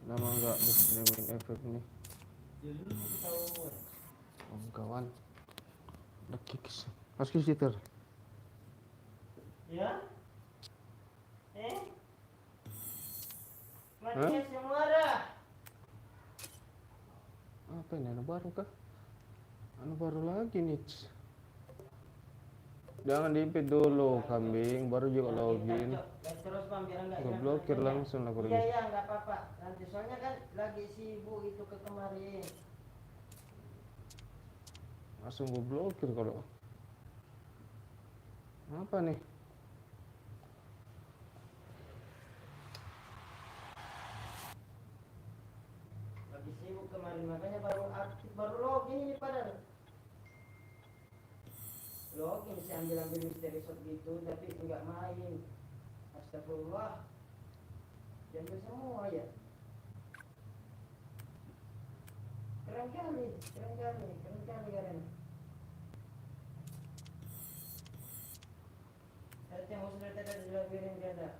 Lama nggak di streaming efek nih. Oh, kawan. Dakik. Meski sitter. Ya? Hah? Matinya semua dah. Apa ini? Anu baru kah? Anu baru lagi nih. Jangan diimpit dulu kambing, baru juga login. Terus bang, biar enggak Gue hilang blokir kontennya. langsung aku Iya pergi. iya nggak apa-apa. Nanti soalnya kan lagi sibuk itu ke kemarin. Langsung gue blokir kalau. Apa nih? Lagi sibuk kemarin makanya baru aktif, baru login ini padahal. Login sih ambil misteri shot gitu tapi nggak main. Astagfirullah. Diambil semua ya. Keren kali, keren kali, keren kali keren. Saya yang sudah tadi dilabirin ganda.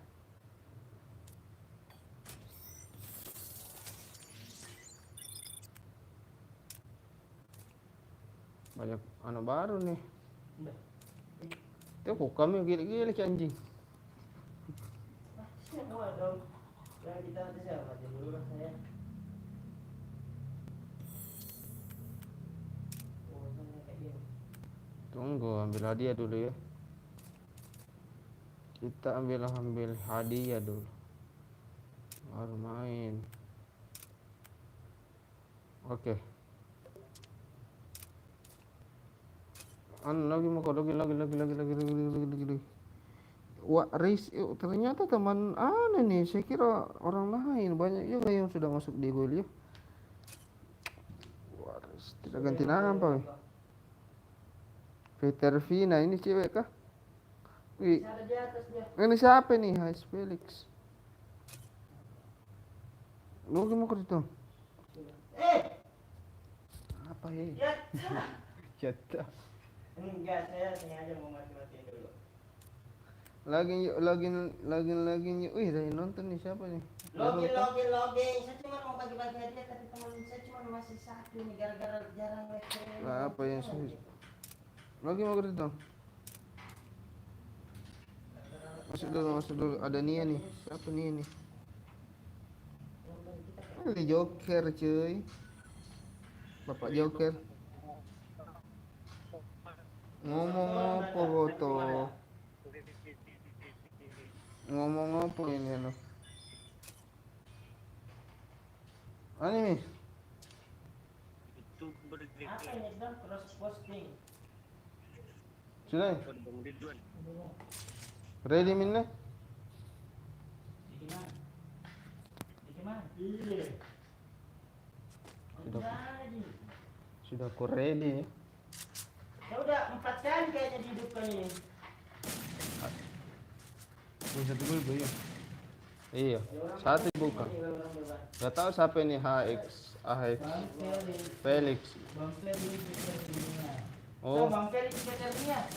Banyak anak baru nih. Udah. Tuh kok kami gila-gila kayak anjing. Semua dong. Yang kita nanti saya mati dulu lah saya. Oh, saya kayak gini. Tunggu ambil hadiah dulu ya. Kita ambil hadiah dulu. Baru main. Oke. Lagi mau lagi. Wah, ternyata teman aneh nih. Saya kira orang lain banyak juga yang sudah masuk di guild ya. Wah, tidak ganti nama. Peter Vina ini cewek kah? Wih, Ada di atas dia. ini siapa nih? Hai Felix. Lu mau ke situ? Apa ya? Ya. Jatah. Enggak, saya sengaja mau mati-matiin dulu. Login yuk. Wih, dari nonton nih siapa nih? Login. Saya cuma mau bagi-bagi hadiah tapi teman saya cuma masih satu nih gara-gara jarang live. Lah, apa yang sulit? Login mau ke situ? Masuk dulu. Ada Nia nih. Siapa Nia nih? Ini Joker cuy. Bapak Joker. Ngomong apa foto? Ngomong apa ini lo? Ini nih. Apa ini sedang cross posting? Sudah. Ready minna? Gimana? Iya. Sudah aku ready ya. Ya udah 4 kali kayaknya dihidupkan ini. Satu dulu ya. Iya, satu bukan. Gak tahu siapa ini AX Felix. Bang Felix Peternia. Oh, Bang Felix Peternia.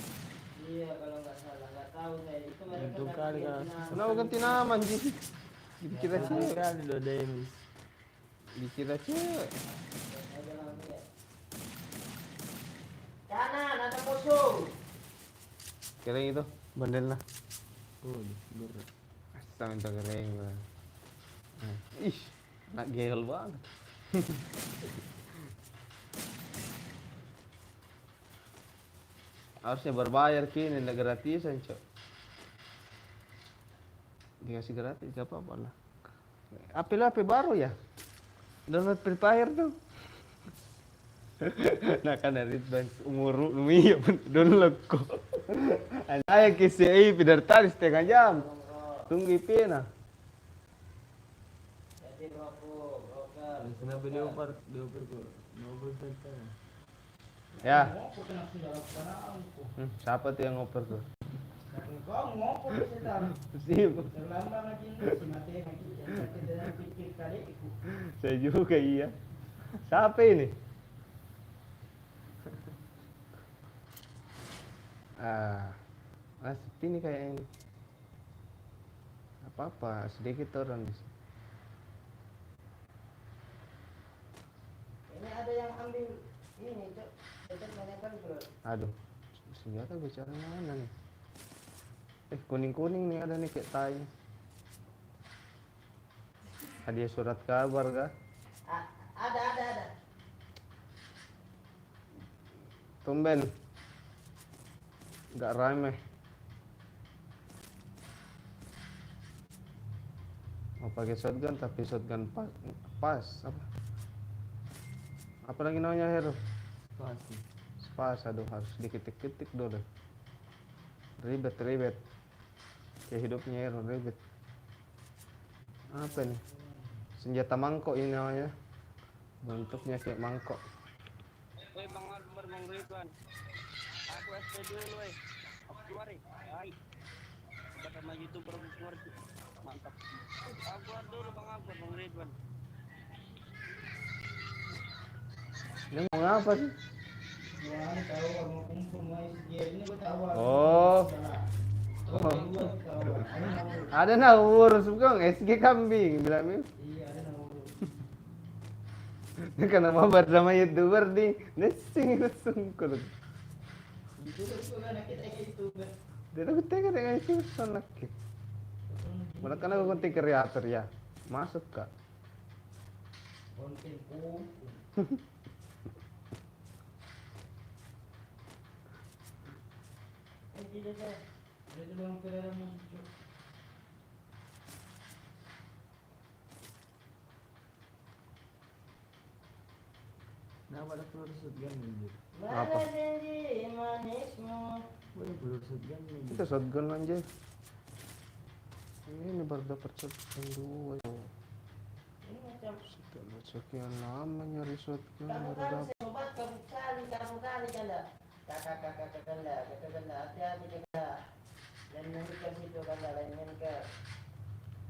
Iya kalau nggak salah, nggak tahu saya itu mereka Itu kali kan. kenapa ganti nama anjing? Dikira cewek. Kali lo Demis. Dikira cewek. Kanan ada musuh. Kira itu bandel lah. Oh, berat. Asta minta kering lah. Ih, nak gel banget. Harusnya berbayar kini, tidak gratisan cok. Dikasih gratis gak apa-apa lah. HP baru ya? Download Free Fire tuh. Nah kan dari umur iya download kok. Saya kisi dari tadi setengah jam. Tunggu IP nah. Jadi broker. Kenapa dioper kok? Ngobrol tentang. Ya. Aku kena sudah lakukan aku. Siapa tuh yang ngoper tuh? Kau ngopo sebentar. Sip. Terlambat lagi si mati lagi. Kita pikir kali ikut. Saya juga iya. Siapa ini? Seperti ini kayak ini. Apa-apa, sedikit orang di sini. ambil ini cok, cok banyak kan bro. Aduh, senjata bicara mana nih? Kuning-kuning nih ada nih kayak tai. Hadiah surat kabar kah? Ada. Tumben. Nggak rame. Mau pakai shotgun tapi shotgun pas apa? Apa lagi namanya Hero? Pasti. Spas, aduh harus diketik-ketik dulu. Ribet. Kayak hidupnya Hero ribet. Apa nih? Senjata mangkok ini namanya. Bentuknya kayak mangkok. Woi Bang Akbar, Bang Ridwan. Aku SP dulu woi. Aku keluar nih. Hai. Kita sama YouTuber aku keluar. Mantap. Akbar dulu Bang Akbar, Bang Ridwan. Ini mau ngapa sih? Wah, ini tahu mau kumpul mais ini gua tahu. Oh. Ada nawur suka SG kambing bilang nih. Iya, ada nawur. Karena mau bersama YouTuber di nesing sungkul. YouTuber juga anak kita YouTuber. Dia aku tega dengan itu sanak. Malah kan aku konten kreator ya. Masuk kak. Konten tidak ada. Ada doang kendaraan muncul. Kenapa ada peluru shotgun anjir? Apa? Mana janji manismu? Woi, peluru shotgun anjir. Itu shotgun aja. Ini baru dapat shotgun 2. Ini macam Setelah sekian lama nyari shotgun kamu baru kan dapat. sobat kamu kali kanda. Kakak kanda, hati-hati kanda. Dan menikah situ kanda, lain menikah.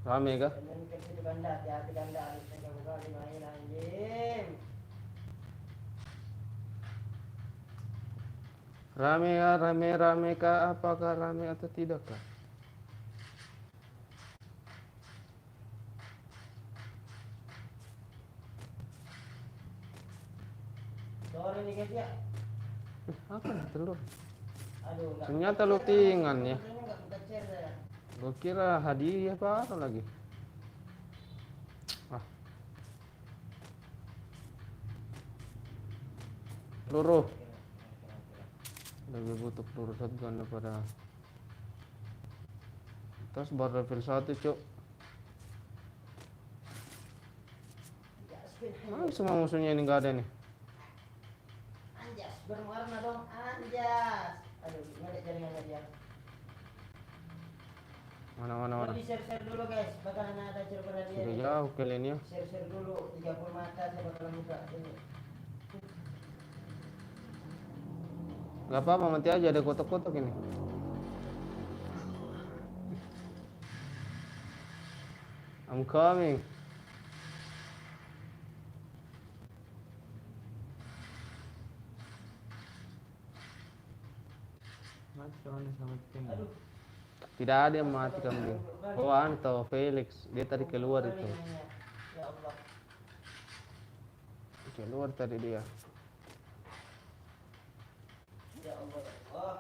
Rame kah? Dan menikah situ kanda, hati-hati kanda. Harusnya kamu kali main anjing. Rame ya, rame kah? Apakah rame atau tidak kah? Sore nih guys ya. Apa nih telur? Aduh, enggak. Ternyata lutingan ya. Enggak buka share saya. Gue kira hadiah apa lagi. Peluru. Lebih butuh peluru shotgun daripada. Terus baru level 1 cuk. Semua musuhnya ini nggak ada nih. Anjas, berwarna dong, anjas. Aduh, nggak ada jaringannya dia. Mana. Di share dulu guys, bakalan ada server dia. Sudah jauh kalian ya. Share dulu, 30 mata saya bakalan buka ini. Gak apa-apa, mati aja ada kotak-kotak ini. I'm coming. Mati kawan sama tim. Aduh, Tidak ada yang mati kambing. Oh Anto, Felix, dia tadi keluar itu. ya Allah. Keluar tadi dia. Ya Allah, ya Allah.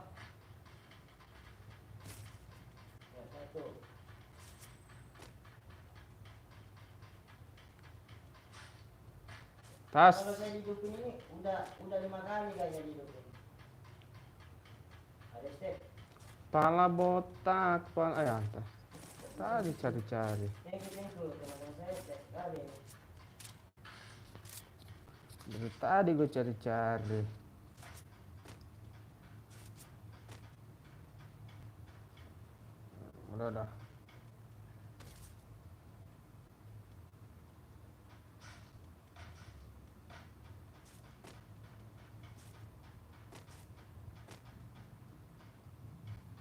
Ya, satu. Tas. Kalau saya didukung ini udah 5 kali kayaknya didukung. Ada step. Pala botak, Anta. Tadi cari-cari. Thank you teman-teman saya step kali ini. Dari tadi gue cari-cari. Udah.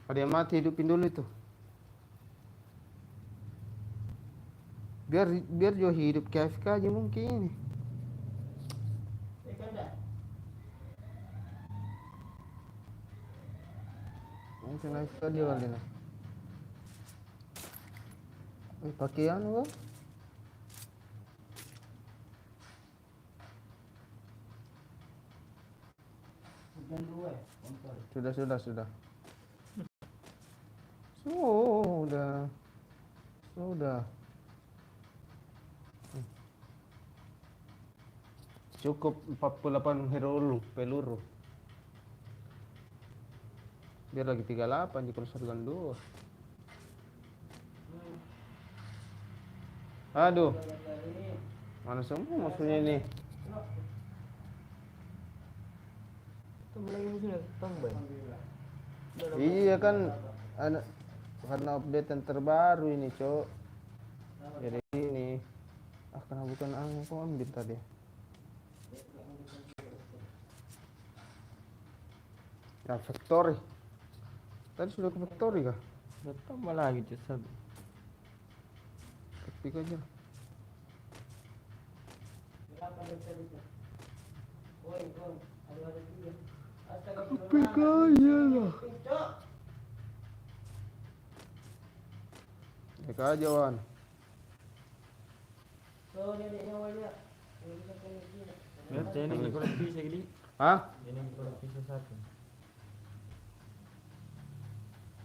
Ada yang mati, hidupin dulu itu. Biar Jo hidup KFK aja mungkin. Kanda. Mungkin AFK dia kali nah. Pakaian gua. Jam 2 kontol. Sudah. Sudah. Cukup 48 peluru. Biar lagi 38 jika shotgun 2. Aduh, mana semua maksudnya ini? Itu lagi musuhnya tambah. Iya kan, karena update yang terbaru ini, Cok. Jadi ini, karena bukan aku ambil tadi. Ya, factory. Tadi sudah ke factory kah? Udah tambah lagi C1. Klik aja. Klik aja lah. Klik aja, Wan. Ngerti ini kurang bisa gini. Hah? Ini kurang bisa satu.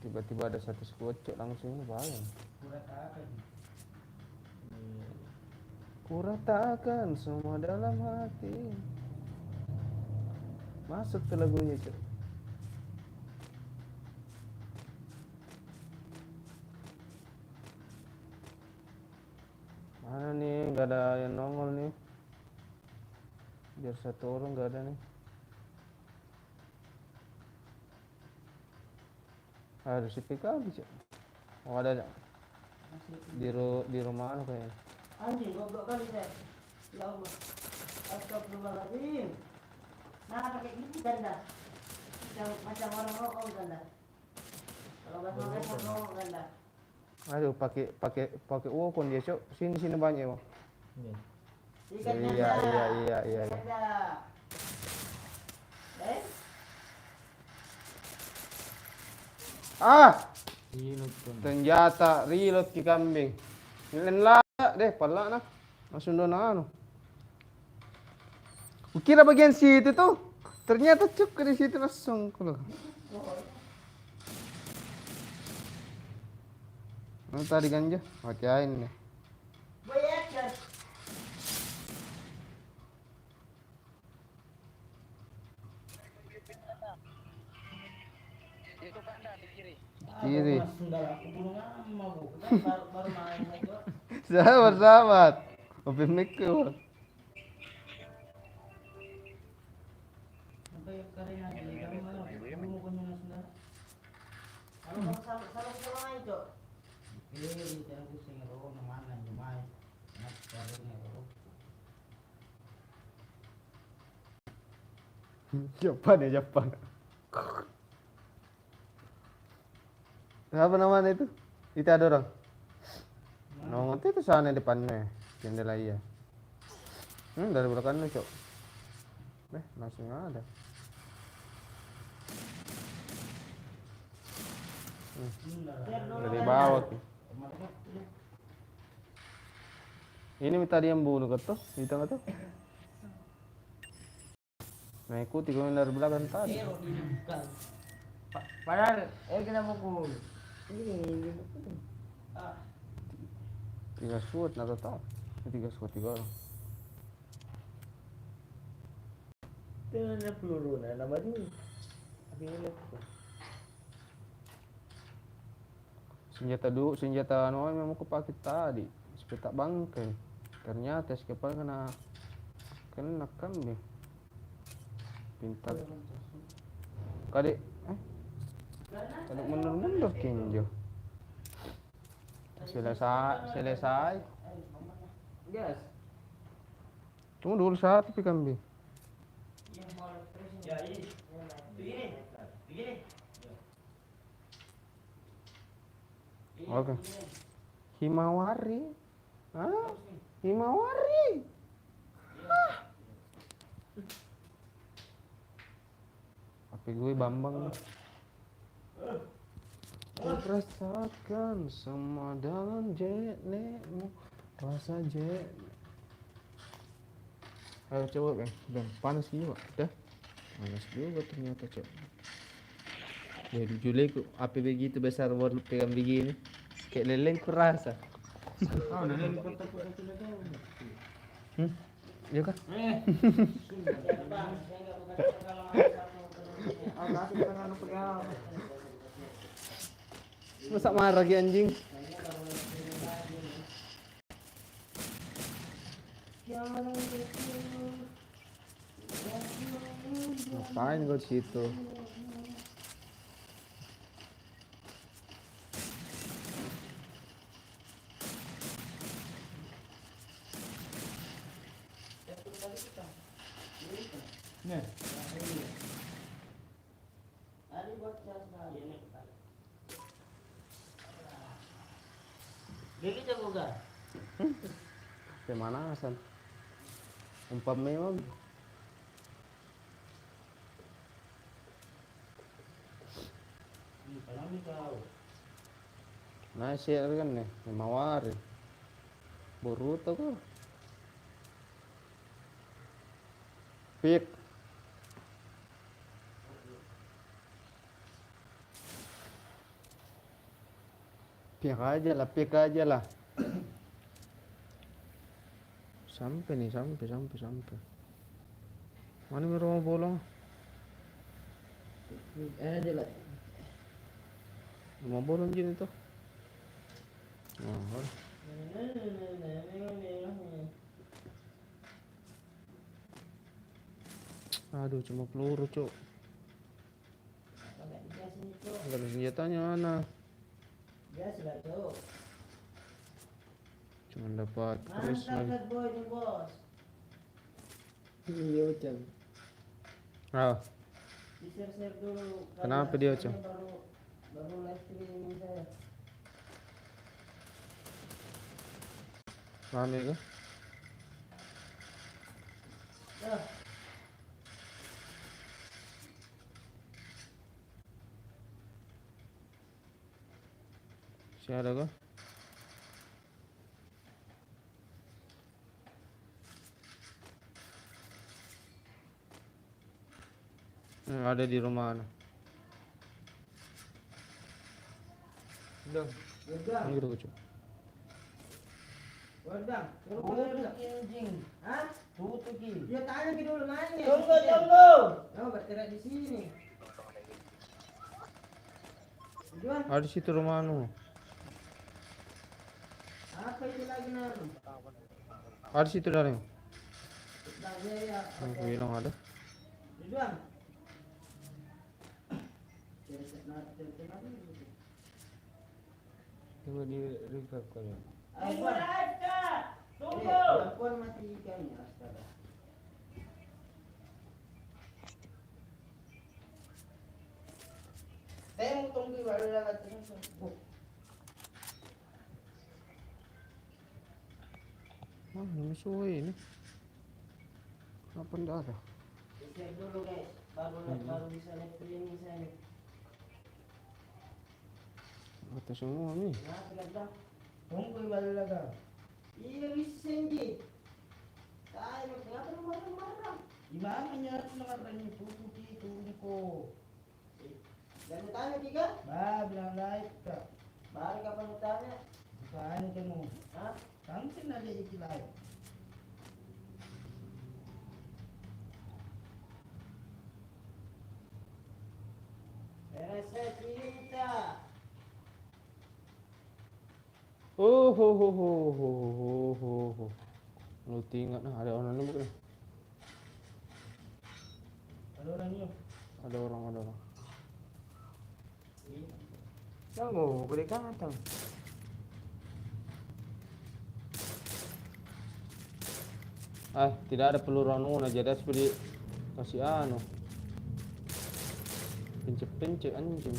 Tiba-tiba ada satu squad, Cok, langsung bayang. Kuratakan semua dalam hati. Masuk ke lagunya, Cok. Mana nih? Gak ada yang nongol nih. Biar satu orang gak ada nih. Ada si PKB, Cok. Oh, ada. Di rumah anu kayaknya. Anjing goblok kali saya. Ya Allah. Astagfirullahaladzim. Nah pakai gini ganda. Macam orang rokok ganda. Kalau nggak salah rokok ganda. Aduh, pakai wokon dia, Cok. Sini banyak, Bang. Iya. Iya. Ganda. Reload kan. Senjata reload ki kambing. Nilen lah deh, pala na. Langsung doon na ano. Kukira bagian situ tuh. Ternyata cuk di situ langsung ko. Ano tadi ganja? Matiain nih. Bayar. Itu kanda di kiri. Kiri. Aku bunuh nama bu. Baru main itu. Sahabat. Open mic ko. Sampai karena di gambar. Bunuh ko nung sundara. Kalau salah main cok. Ini tidak pusing roh mana yang main. Nak caranya roh. Jepang. Apa namanya itu? Itu ada orang. Nongol itu sana depannya, jendela iya. Dari belakangnya, Cok. Langsung ada. Dari bawah tuh. Ini tadi yang bunuh ketuh, di tengah tuh. Nah, ikuti kau dari belakang tadi. Padahal kita pukul. Ini. 3 squad na total. 3 squad 3 orang. Tingnan na peluru na nama dia. Akhirnya Senjata anu memang aku pakai tadi. Sepetak bangkai. Ternyata skepal kena kambing. Pintar. Kadek mundur kinjo. Selesai. Yes. Tunggu dulu satu pi kambing. Ya ini. Begini. Oke. Himawari. Himawari. Apa gue Bambang. Rasakan semua dalam jetnemu rasa jet. Ayo coba Ben panas juga, dah. Malas juga ternyata, Cok. Dari Juli api begitu besar baru pegang begini. Kayak leleng kurasa. Ah, udah lagi kota sudah tahu. Iya kah? Ya, Bang, saya nggak buka kalau ada satu Ah, kasih tangan pakai apa? Masa marah lagi anjing? Ngapain gua di situ? Nih. Ada buat jasa. Gigi jago gak? Pemanasan. Umpam memang. Kalau ni kau. Nah, share kan nih, mawar. Boruto kok. Pik. Pik aja lah. Sampai nih, sampai. Mana nih rumah bolong? Ada lah. Rumah bolong gini tuh. Oh, aduh, cuma peluru, Cok. Pakai dikasih itu. Enggak ada senjatanya mana? Biasa lah tuh. Cuma dapat keris Mantap lagi. Bad Boy nih bos. Iya, Ocang. Ah, Di-share dulu. Kenapa dia, Cang? Baru live streaming saya. rame kah? Dah. Si ada kah? Ada di rumah mana? Udah. Wedang. Ini gitu, Cok. Wedang. Tutup anjing. Hah? Tutup ki. Dia tanya ke dulu mana? Tunggu. Oh, bergerak di sini. Tujuan? Ada di situ rumah anu. Apa itu lagi naruh? Ada di situ dari. Tanya ya. Aku bilang ada. Tujuan? Tunggu di recap kali. Tunggu aja. Tunggu. Telepon mati ikannya, astaga. Saya mau tunggu baru lewat terus. Ini suwe ini. Kenapa enggak ada? Cek dulu guys, baru bisa live streaming saya. Kata semua nih. Nah, tegang. Tunggu baru lagi. Iya bisa sih. Tahu kenapa lu marah-marah? Gimana nyari nomor ini tutup ki tunggu ko. Dan tanya tiga? Bah, bilang lain kak. Baru kapan lu tanya? Bukan kamu. Hah? Kantin ada iki lain. Rasa cinta. Oh. Lu tinggal nah ada orang nembak nih. Ada orangnya. Ada orang. Kamu boleh kantang. Tidak ada peluru anu aja ada seperti kasih anu. Pencet anjing.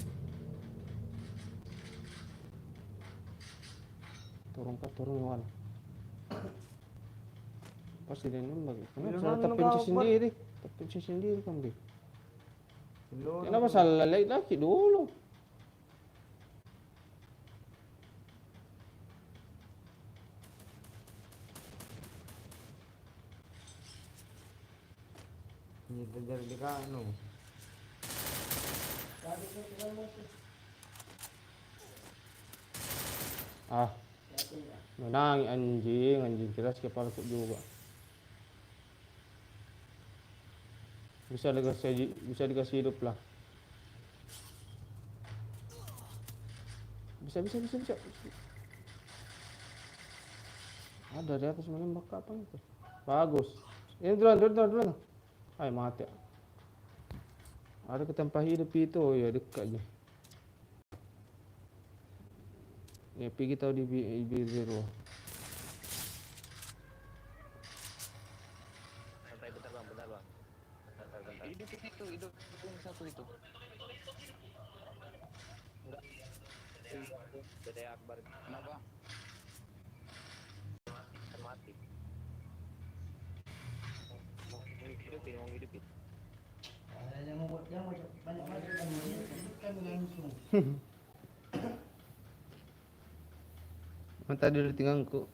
Turun wan. Pasti dia nembak. Kenapa terpencet sendiri kan dia. Kenapa salah lagi dulu? Ini terjadi di kanu. Sabi ko, tingnan mo ito. Ah, Sabi niya. menang anjing keras kepala juga. Bisa dikasih hidup lah. Bisa. Ada di atas menembak apa itu? Bagus. Ini duluan. Ay, mati. Ada ke tempat hidup itu, oh ya dekat aja. Ya, pergi tahu di biru. Santai bentar bang. Bentar. Hidup yang satu itu. Enggak. Beda Akbar. Kenapa? Kan mati. Mau hidupin. Yang membuat yang banyak kan hidupkan langsung. Tadi lutinganku.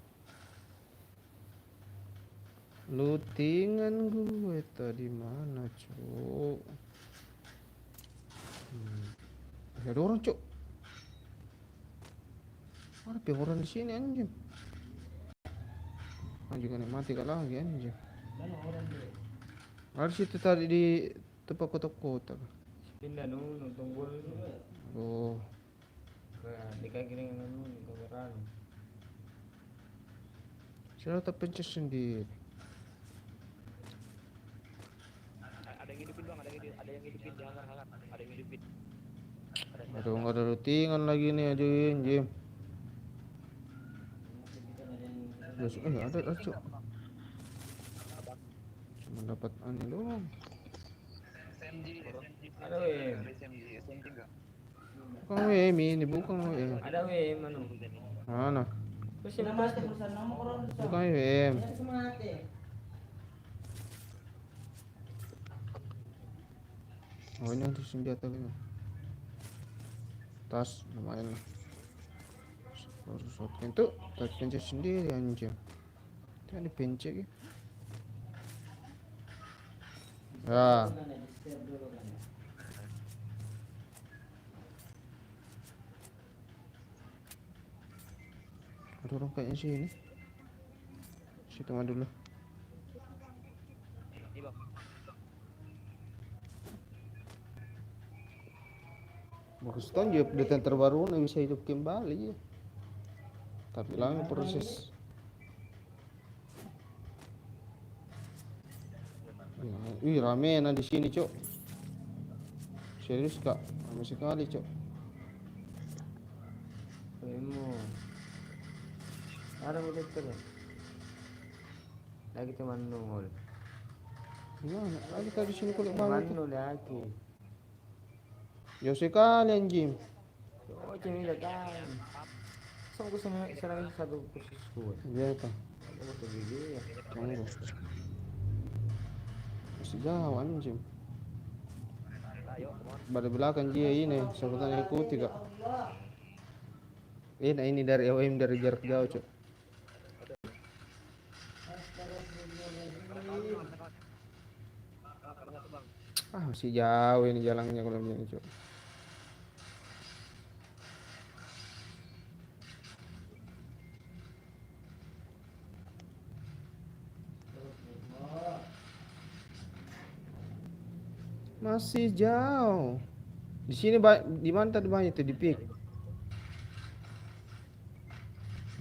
Lutingan gue tadi mana, Cuk? Ada orang, Cuk. Ada orang di sini anjing. Anjing kan mati kan lagi anjing. Mana orang dia? Ada situ tadi di tempat kotak-kotak. Pindah nonton bola itu. Oh, Di kaki dengan kameran. sudah terpencet sendiri. Ada yang hidupin bang, ada yang hidupin, jangan hangat. Ada yang hidupin. Aduh, nggak ada lutingan lagi nih anjing. Terus, ada Cuk. Cuma dapat aneh doang. SMG. Ada WM. SMG enggak? Bukan WM ini, bukan WM. Ada WM anu. Mana? Terus Sila yang mati perusahaan nama orang itu. Bukan WM. Yang itu mati. Oh, ini untuk senjata gitu. Tas lumayan lah. Baru shotgun tuh terpencet sendiri anjing. Tadi dipencet gitu. Ya, Kan di step dulu kan. ada orang kayaknya sini. Situ mah dulu. Ini bang. Bagus kan dia update terbaru nih bisa hidup kembali ya. Tapi lama proses. Ya, rame nah di sini, Cok. Serius, Kak. Rame sekali, Cok. WM. Ada udah terus. Lagi teman nongol. Gimana? Lagi tadi sini kulit banget. Teman lagi. Jauh sekali anjing. Oh, cewek datang. Sama aku serang satu khusus gue. Iya, Kak. Aku tuh gigi ya. Tunggu. Masih jauh anjing. Ayo, kemana? Pada belakang dia ini, sebutannya ikuti, Kak. Ini dari OM dari jarak jauh, Cok. Masih jauh ini jalannya kalau begini, Cok. Masih jauh. Di sini di mana tadi banyak tuh di pik.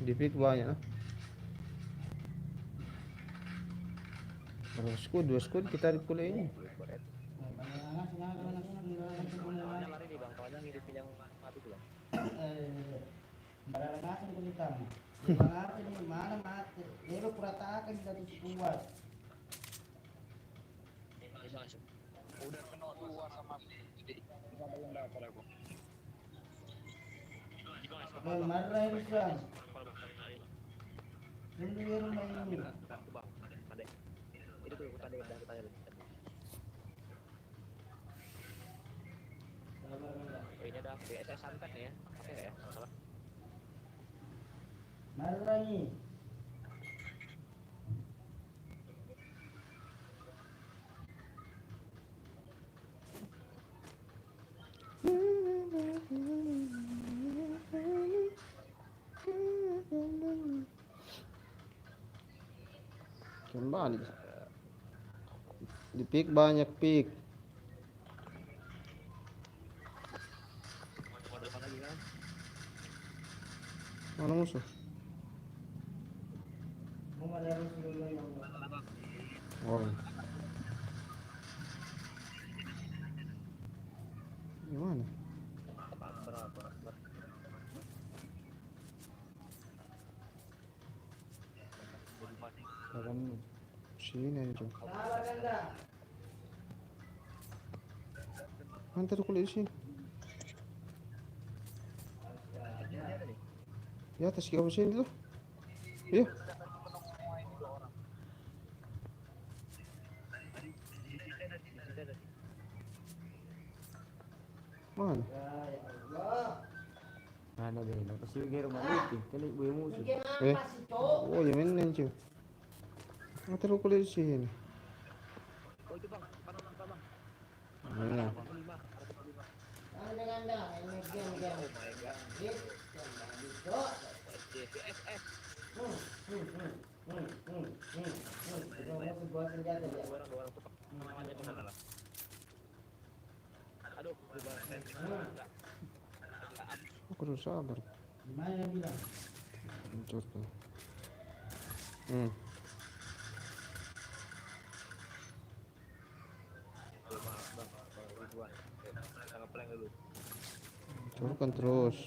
Di pik banyak. Dua squad kita di kuliah ini. Kawannya lari nih bang, kawannya ngidupin yang mati tuh bang. Barang-barang ko nito. Barang ni mana mati. Pero purata kan dari kuat. Bisa masuk. Udah kena luar sama nggak ada yang dapat aku. Marah ini kan. Hindi yun may Bang, tadi. Itu tuh tadi udah kita lihat. Oh, ini ada BSS santet nih ya. Oke ya, salah. marah ni. Kembali. Di pick banyak pick. Mana musuh? Oh. Gimana? Sini aja. Antar kulit di sini. Di atas kamu sini tuh. Iya. Mana? Mana bela? Kasi gero maluti. Kali buhay mo siya. Eh. Oh, ya main cuy. Antar kulit di sini. Mana? Aku udah sabar. Gimana bilang? Hancur tuh. Hancurkan terus.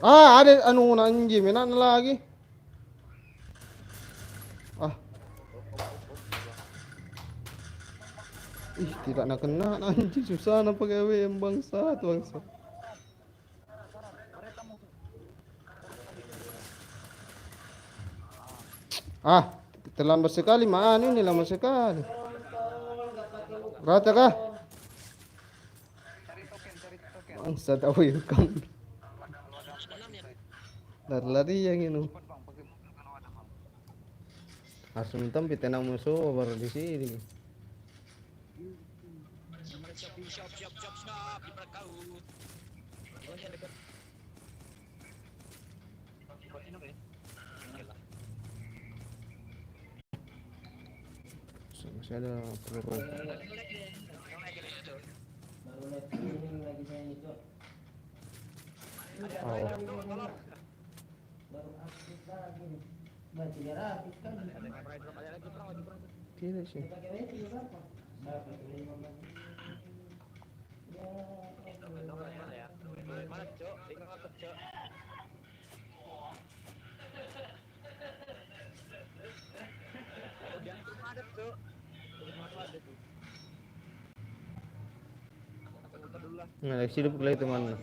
Ah, ada anu anjing, menan lagi. Ah. Ih, tidak nak kena anjing, susah nak pakai WM bangsat. Ah, terlambat sekali, mana ini lama sekali. Rata kah? Bangsa tahu yang kamu. Lari yang ini. Asum tempi tenang musuh baru di sini. Siap. Di belakang. Masih ada peluru. Baru lihat ini lagi saya itu. Oh. Baru aktif lagi nih. Baca gratis kan. Tidak sih. Pakai WC berapa? Berapa? 15. Ya. Mana, Cok? 500, Cok. Udah ada, Cok. Nah, hidup lagi teman.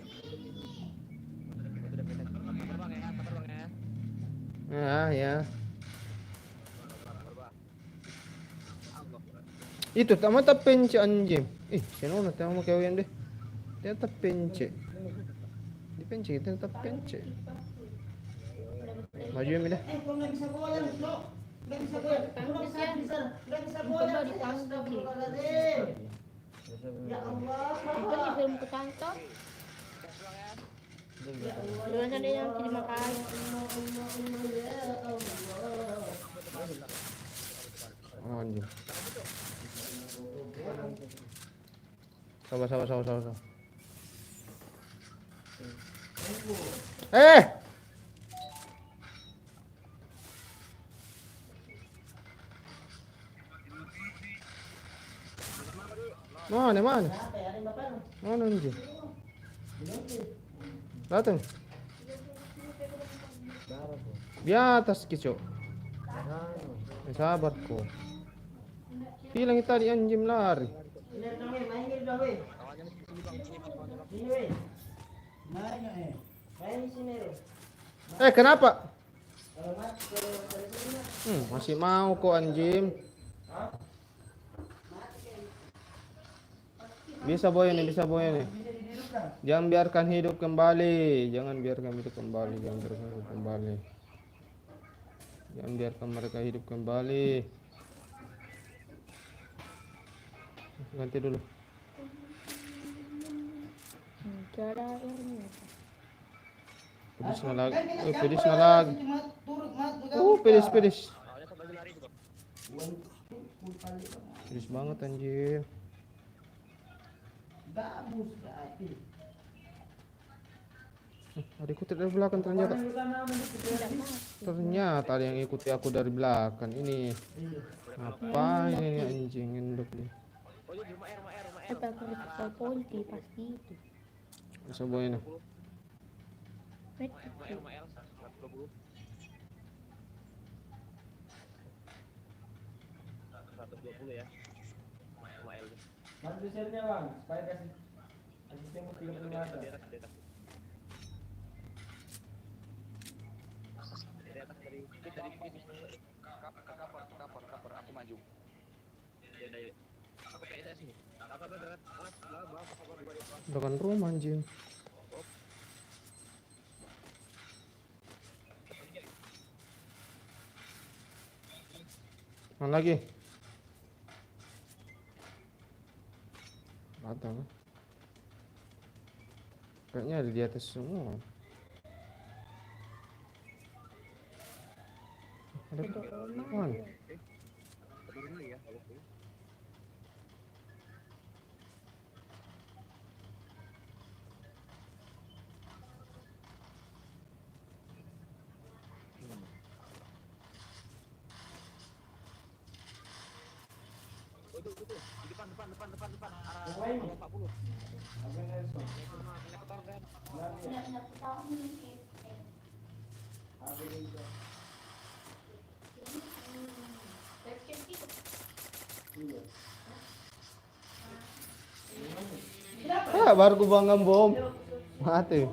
Ya. Itu tak mata pencet anjing. Sino na tayo makiawian deh. Dia tak pencet. Di pencet kita tak pencet. Maju ya Mida. Kok nggak bisa goyang, Cok? Nggak bisa goyang. Nggak bisa goyang. Astagfirullahaladzim. Ya Allah. Itu di film ketangkap. Dengan ada yang terima kasih. Oh, anjing. Sabar. Mana? Mana anjing? Datang. Di atas kicau. Sabar kok. Hilang tadi anjing lari. Ini kami main dah weh. Sini weh. Mari nggak main di sini weh. Kenapa? Kalau mati dari sini. Masih mau kok anjing. Bisa boy ini. Jangan biarkan hidup kembali. Jangan biarkan mereka hidup kembali. Ganti dulu. Pedisnya lagi. Pedis pedis. Soalnya pas lagi lari itu bang. Pedis banget anjir. Bagus sekali. Ada ikuti dari belakang ternyata. Tidak mas. Ternyata ada yang ikuti aku dari belakang. Ini apa ini anjing endok nih. Oh iya di rumah R, rumah R, rumah R. Apa vertical ponti pasti itu. Bisa bawa ini. Met Rumah R, rumah L, 120. 120 ya. Rumah L. Masuk di share-nya bang, supaya kasih tembok 35 Di atas. atas, di atas. Di atas dari kapur, aku maju. Ya udah yuk. Aku kayak saya sini. Apa berat? Depan rumah anjing. Mana lagi? Ada kan? Kayaknya ada di atas semua. Ada mana? Turun ya. Itu. Di depan. Arah 40. Abang Nelson. Konektor kan. Abang itu. Iya. Baru gua bangga bom. Mati.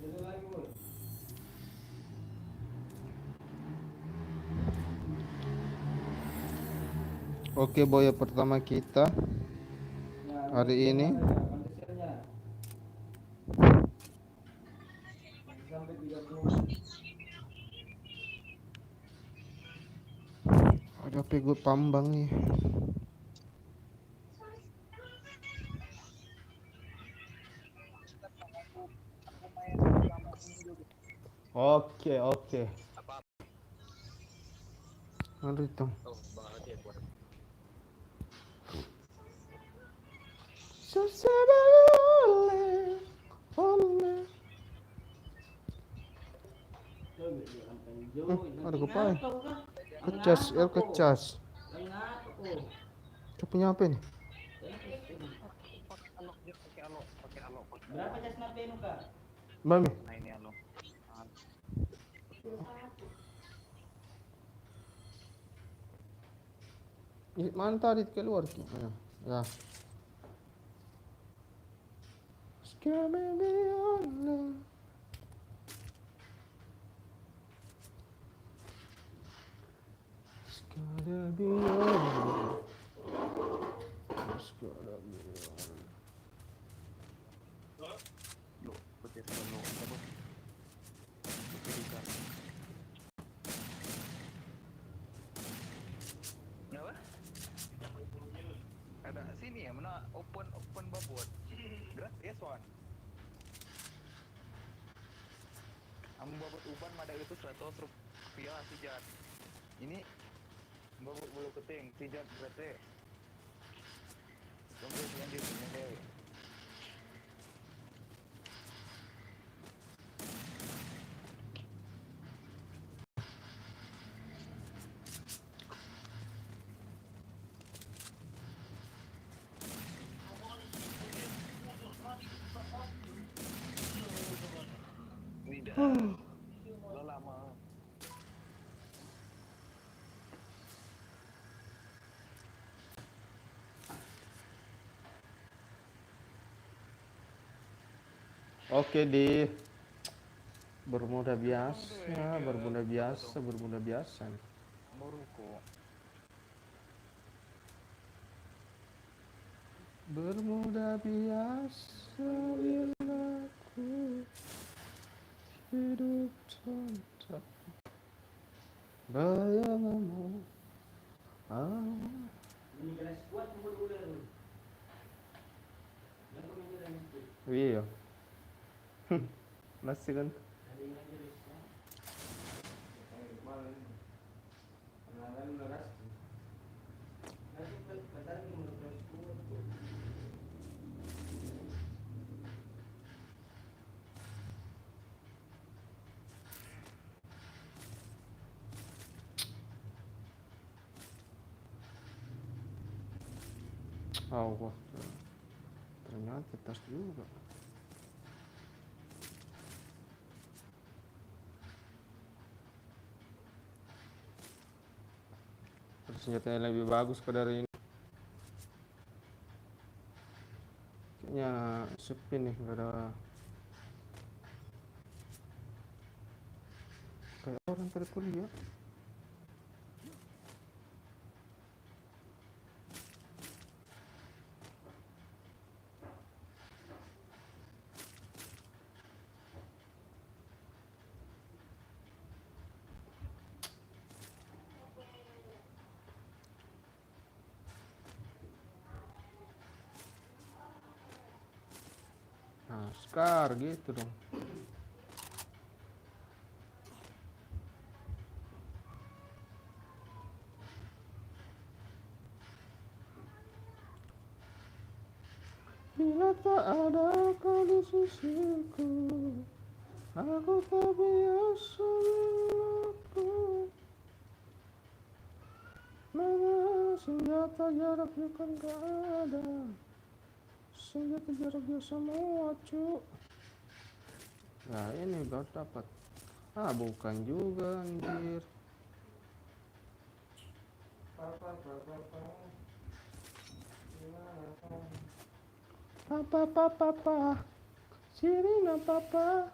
Itu lagi boy. Oke, boya pertama kita Nah, hari ini. kondisinya. Sampai 30. Ada pegut pambang nih. Oke. Ada itu. Oh, Bang Arati ya buat. Ada kepai. Kecas. Kau punya apa nih? Pakai alok. Berapa jas nape nuka? Mami. Nah ini alok. Ini mana tadi keluar? Ya. Yuk, putih dulu. Cabut. Kenapa? Ada sini ya, mana open babot. Gerak yes one. Amu babot uban mada itu 100 rupiah sejat. Ini babot bulu keting sejat berarti. Tunggu lanjut deh. Tidak. Lo lama. Oke di bermuda biasa. Moruko. Bermuda biasa bila ku hidup tanpa bayanganmu. Ini kelas kuat kumpul ular. Yang pemikiran itu. Iya. Masih kan. Ada yang ngajar ya. Nanti bentar lagi mau kelas kuat. Oh, ternyata tas juga. Senjatanya lebih bagus dari ini. Kayaknya sepi nih, nggak ada kayak orang pada kuliah. Nah, Scar gitu dong. Bila tak ada kau di sisiku, aku tak biasa menolakku. Mana senjata jaraknya kan gak ada. Senjata jaraknya semua cu. Nah ini baru dapat. Ah bukan juga anjir. Papa Sirina papa.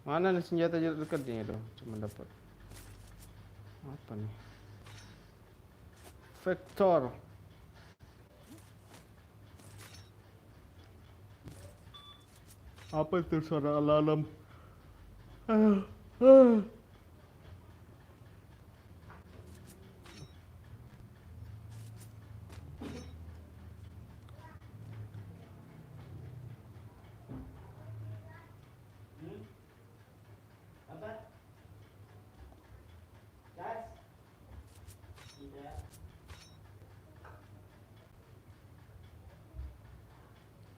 Mana nih senjata jarak dekatnya itu? Cuma dapat apa nih? Vector. Apa itu suara alarm? Apa? Gas? Tidak.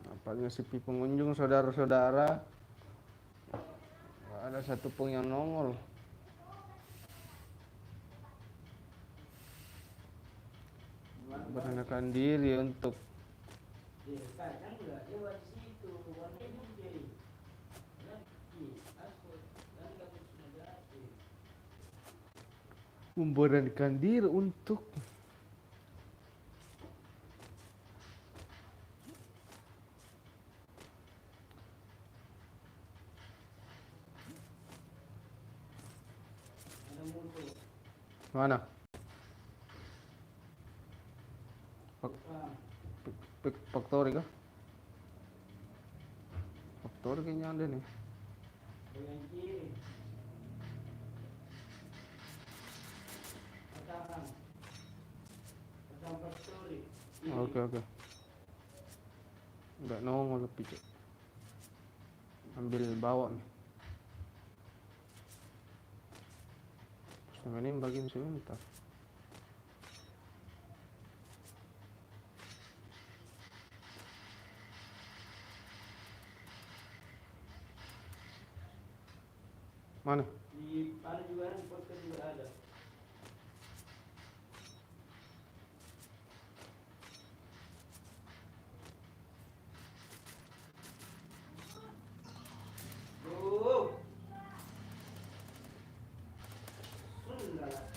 Apa ngesipi pengunjung saudara-saudara? Gak ada satupun yang nongol. Beranikan diri untuk Kadang juga lewat situ, warna hijau. Nanti, aspal, nanti kamu sudah gratis. memberanikan diri untuk Ada musuh. mana? Ah, Factory kah? Factory kayaknya ada nih. dengan kiri. Pertahan. Pertahan factory. Oke. Nggak nongol lebih cek. Ambil bawa nih. Setengah ini bagian sebentar. Mana? Di ada juga di podcast juga ada. Oh. Sudah lah.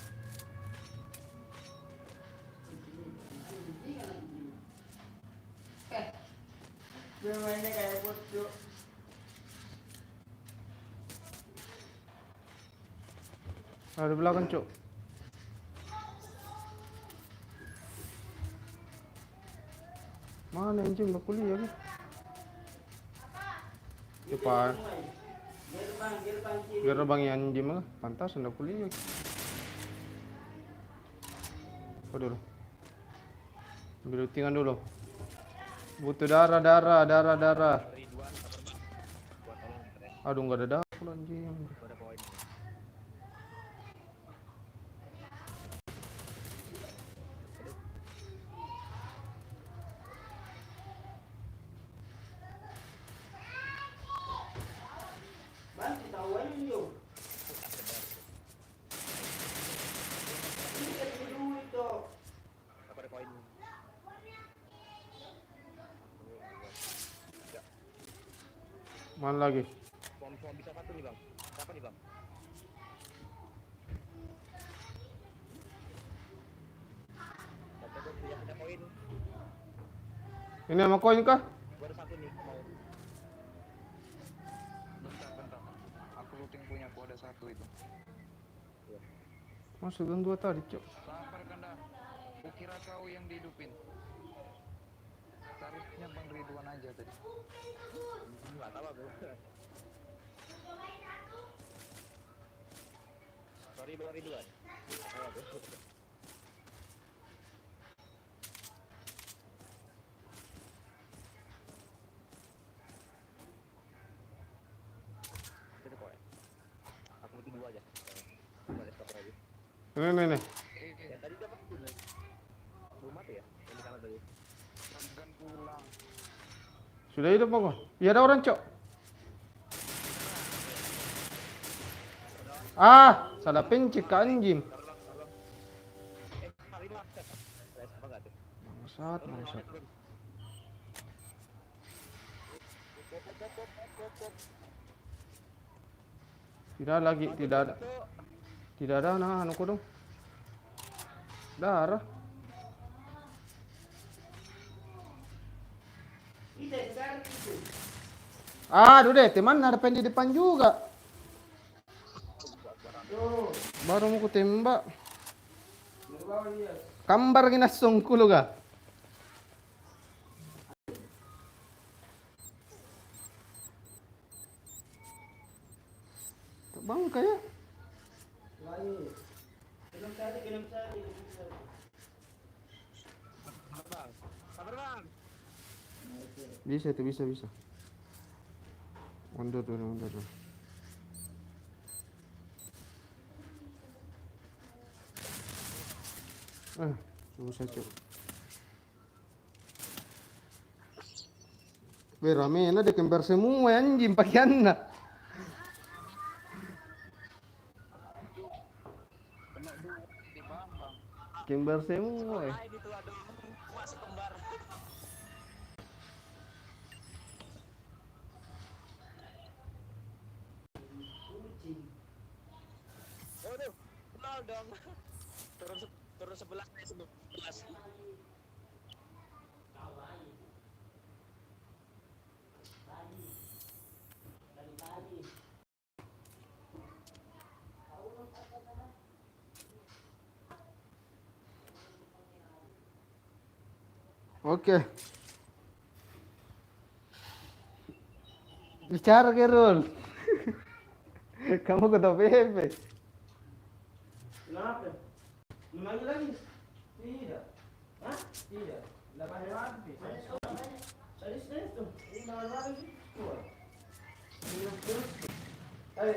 Dia mainnya kayak bodoh. Ada di belakang cuk. Mana anjing udah kuliah kan? Cepat. Biar bang anjing mah pantas udah kuliah. Apa dulu? Ambil lutingan dulu. Butuh darah. Ridwan sabar bang. Gua tolong nih keren. Aduh nggak ada darah pula anjing. Gua ada poin. Bang, kita awalin yuk. Ini kasih duit tuh. Gua ada poin. Mana lagi? Pom bisa satu nih bang. Siapa nih bang? Tapi gua punya poin. Ini sama koin kah? Gua ada satu nih. Mau. Bentar. Aku looting punya, aku ada satu itu. Masukkan 2 tadi, Cok. Sabar Kanda. Kukira kau yang dihidupin. Tarifnya Bang Ridwan aja tadi. Nggak tahu aku. Sorry bang Ridwan. Nggak tahu aku. Itu poin. Aku butuh 2 aja. Gua ada stop lagi. Ini. Yang tadi dapat rumah tuh ya? Yang di sana tadi. Segan pulang. Sudah hidup apa? Ya ada orang, Cok. Salah pencet ke anjing. Kali lah. Saya apa nggak tuh? Bangsat. Tidak ada nah anu dong. Darah. Kita sekarang itu. Aduh deh, teman ada pen di depan juga. Baru mau ku tembak. Kambar ginasong ku lo ga. Bang kayak Lain. Kenapa tadi? Sabar bang. bisa. Mundur dulu. Susah Cok. Rame na kembar semua anjing pakaiannya. Kena dua di Bambang. Kembar semua. Lain itu aduh. Masuk kembar. Waduh, nol dong. Turun 11 naik 11. Oke. Bicara Gerul. Kamu ketua PP. Kenapa? Memanggil lagi? Tidak. Hah? Tidak. 8 hari. Tadi sudah itu. Ini malam lagi. Keluar. Tadi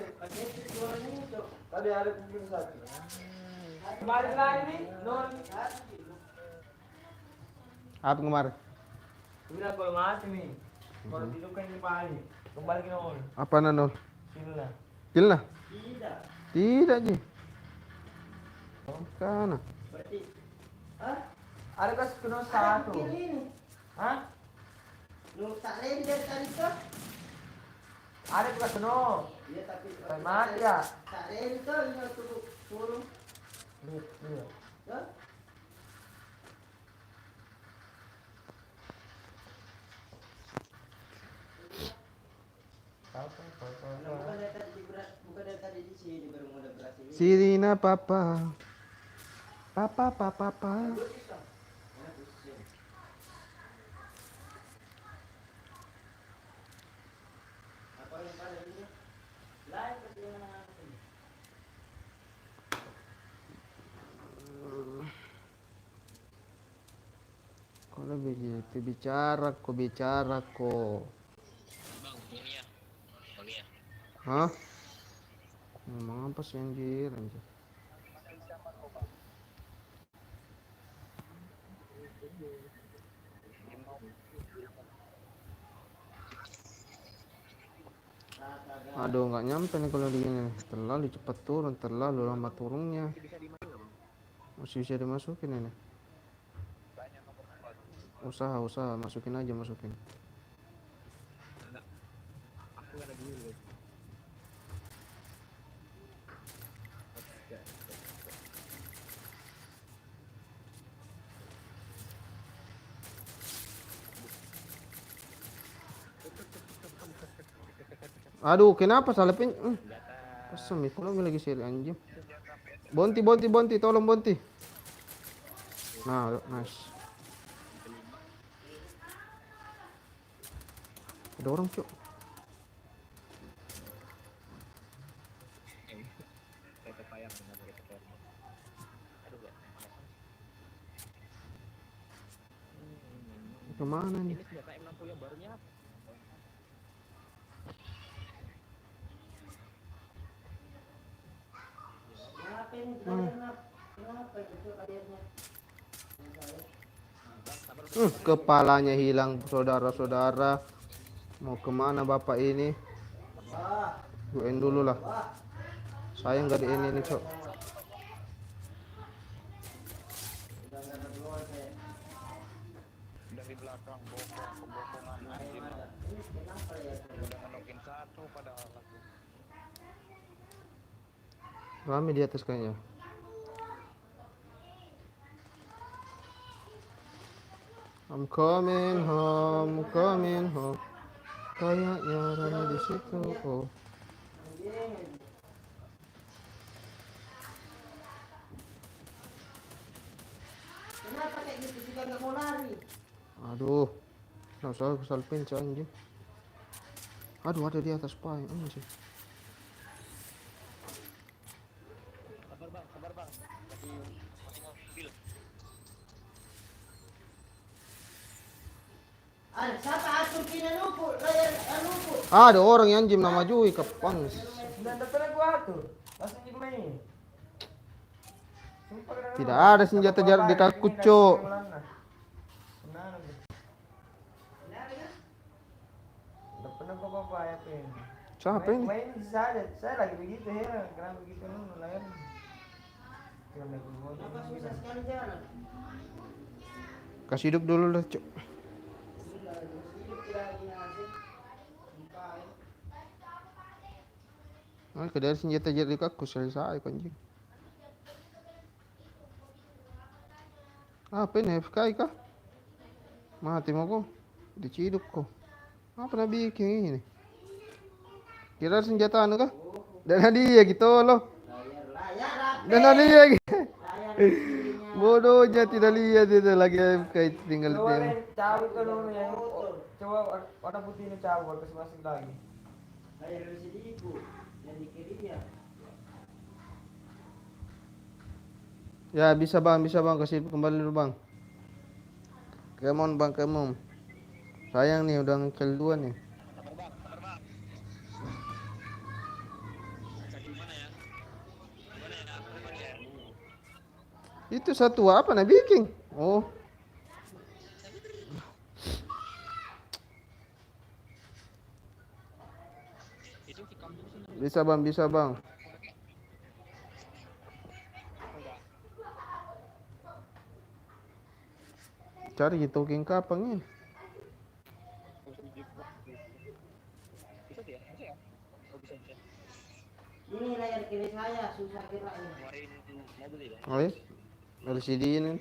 suaranya itu. Tadi ada kumpul satu. Kemarin lagi nih. Non. Apa kemarin? Sudah kalau mati nih. Kalau tidur kan ini paling. Kembali ke nol. Apa nanol? Sila. Kilna? Tidak. Tidak Ji. Kana. Berarti. Hah? Ada kas kena satu. Hah? Lu tak lain dari tadi tuh? Ada kas kena. Iya tapi. Mati ya. Tak lain tuh ini turun. Iya. Hah? Bukan dari tadi di sini baru mulai berhasil. Sirina papa. Papa. Kalau begitu bicara kok. Bang, ini ya. Ini ya. Hah? Emang apa sih anjir? Aduh, nggak nyampe nih kalau begini. Terlalu cepat turun, terlalu lambat turunnya. Masih bisa dimasukin ini. Usaha, masukin aja, masukin. Aduh, kenapa salah pin? Pasang nih, kalau lagi seri anjing. Bonti, tolong Bonti. Nah, nice. Ada orang, Cuk. Kemana nih? Kenapa ini? Kenapa itu kaliannya? Kepalanya hilang, saudara-saudara. Mau kemana bapak ini? UN dulu lah. Saya nggak di ini nih, Cok. Dari belakang bokong-bokongan anjing. Udah ngenokin satu padahal aku. Rame di atas kayaknya. I'm coming home. Kayaknya rame di situ. Oh. Kenapa kayak gitu juga nggak mau lari? Aduh. Nah, soal kesal pinca anjing. Aduh, ada di atas pai anjing. Sabar bang. Masih mobil. Ada siapa atur kina lupu? Layar lupu. Ada orang yang anjing nama Jui kepang. Udah pernah gua atur. Langsung dimain. Sumpah kadang-kadang Tidak ada senjata jarak di kaku, Cok. Udah pernah gua bawa ya pin. Siapa ini? Main saja. Saya lagi begitu heran. Kenapa begitu layar? Kenapa susah sekali jalan? Kasih hidup dulu lah, Cok. Kedai senjata jarak di kaku selesai anjing. Apa ini FK kah? Mati mau kok. Diciduk kok. Apa nak bikin ini? Kira senjata anu kah? Dan dia gitu loh. Dan dia gitu. Bodohnya tidak lihat itu lagi FK tinggal di Coba cawe itu dulu yang coba warna putih ini cawe kasih masuk lagi. Layar LCD itu yang di kirinya. Ya bisa bang kasih kembali dulu bang. Kemon bang, kemon. Sayang nih udah ngekill 2 nih. Sabar bang. Gimana ya? Itu satu apa nah bikin? Oh. Bisa bang. Cari gitu king kapang ini. Ini layar kiri saya susah geraknya. Oh ya? LCD ini.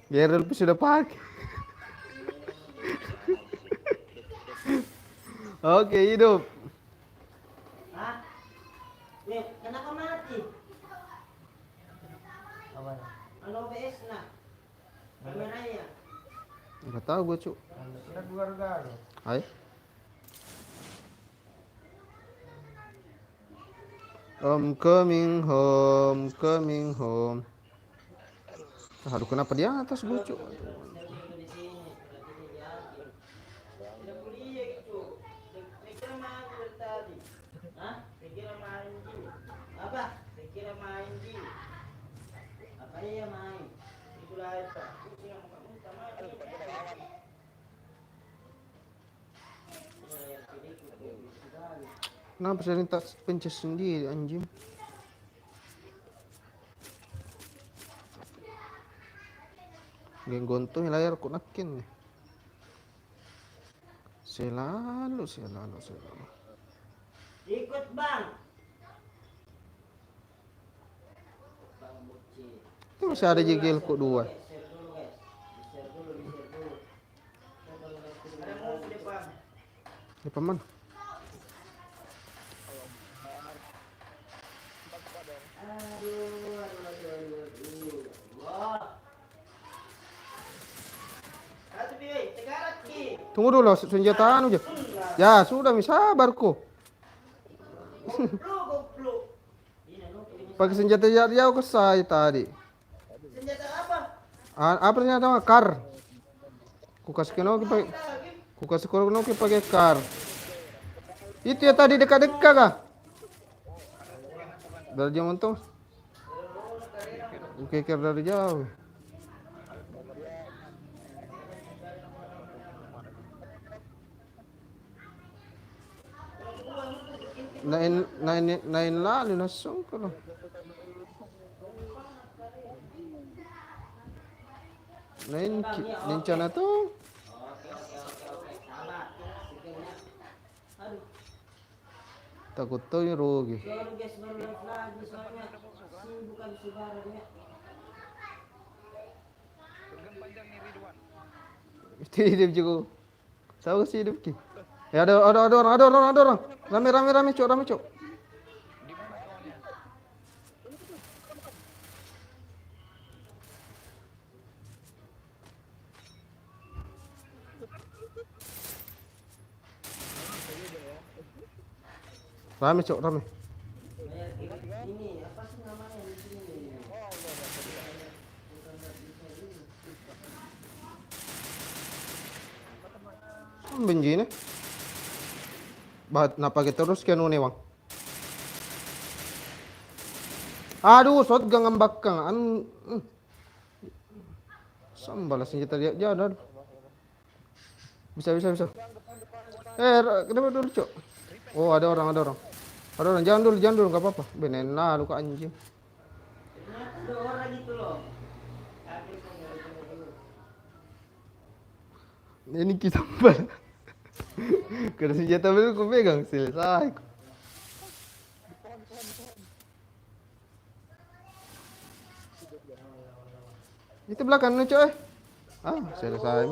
Gerald sudah pakai. Oke, hidup. Hah? Kenapa mati? Apa? Ano OBS na? Kameranya. Enggak tahu gue, Cuk. Sudah garuk-garuk. Hai. I'm coming home. Aduh, kenapa di atas gucuk? Di sini, berarti dia jatuh. Tidak boleh gitu. Pikir main dari tadi. Hah? Pikir main Ji. Apa? Pikir main Ji. Apa ya main? Itulah itu. Tinggal muka main. Kenapa sering tak pencet sendiri anjing? Geng gontong layar kok nakin nih. Selalu. Ikut bang. Bang Buci. Itu masih ada jegel kok 2. Share dulu guys. Di-share dulu. Ada mau di depan. Ini paman. Aduh. Wah. Satu biaya, tegarak ki. Tunggu dulu senjata anu aja. Ya sudah mi sabarku. Goblok. Pakai senjata jauh ke saya tadi. Senjata apa? Apa senjata kar? Ku kasih ke Noki pakai. Ku kasih ke Noki pakai kar. Itu ya tadi dekat-dekat kah? Dari jauh tuh. Oke, dari jauh. Nain lalu langsung kalau. Nain rencana tuh. Aduh. Takut tuh rugi. Sorry guys, live lagi soalnya bukan sebarangnya. Genggam panjang nih Ridwan. Itu hidup juga. Tahu sih hidup ki. Ya ada orang. Rame cok. Di mana kawannya? Rame cok. Ini apa sih namanya di sini? Benji nih. Bahat napa kita terus kan nih bang. Aduh, shotgun ngambak kang. Sambal senjata dia jalan. Bisa. Kenapa dulu cok? Oh ada orang. Jangan dulu nggak apa-apa. Benen lah luka anjing. Ternyata ada orang gitu loh. Kaki dulu. Ini kita sambal. Karena senjata baru aku pegang selesai. Itu belakang nih coy. Selesai.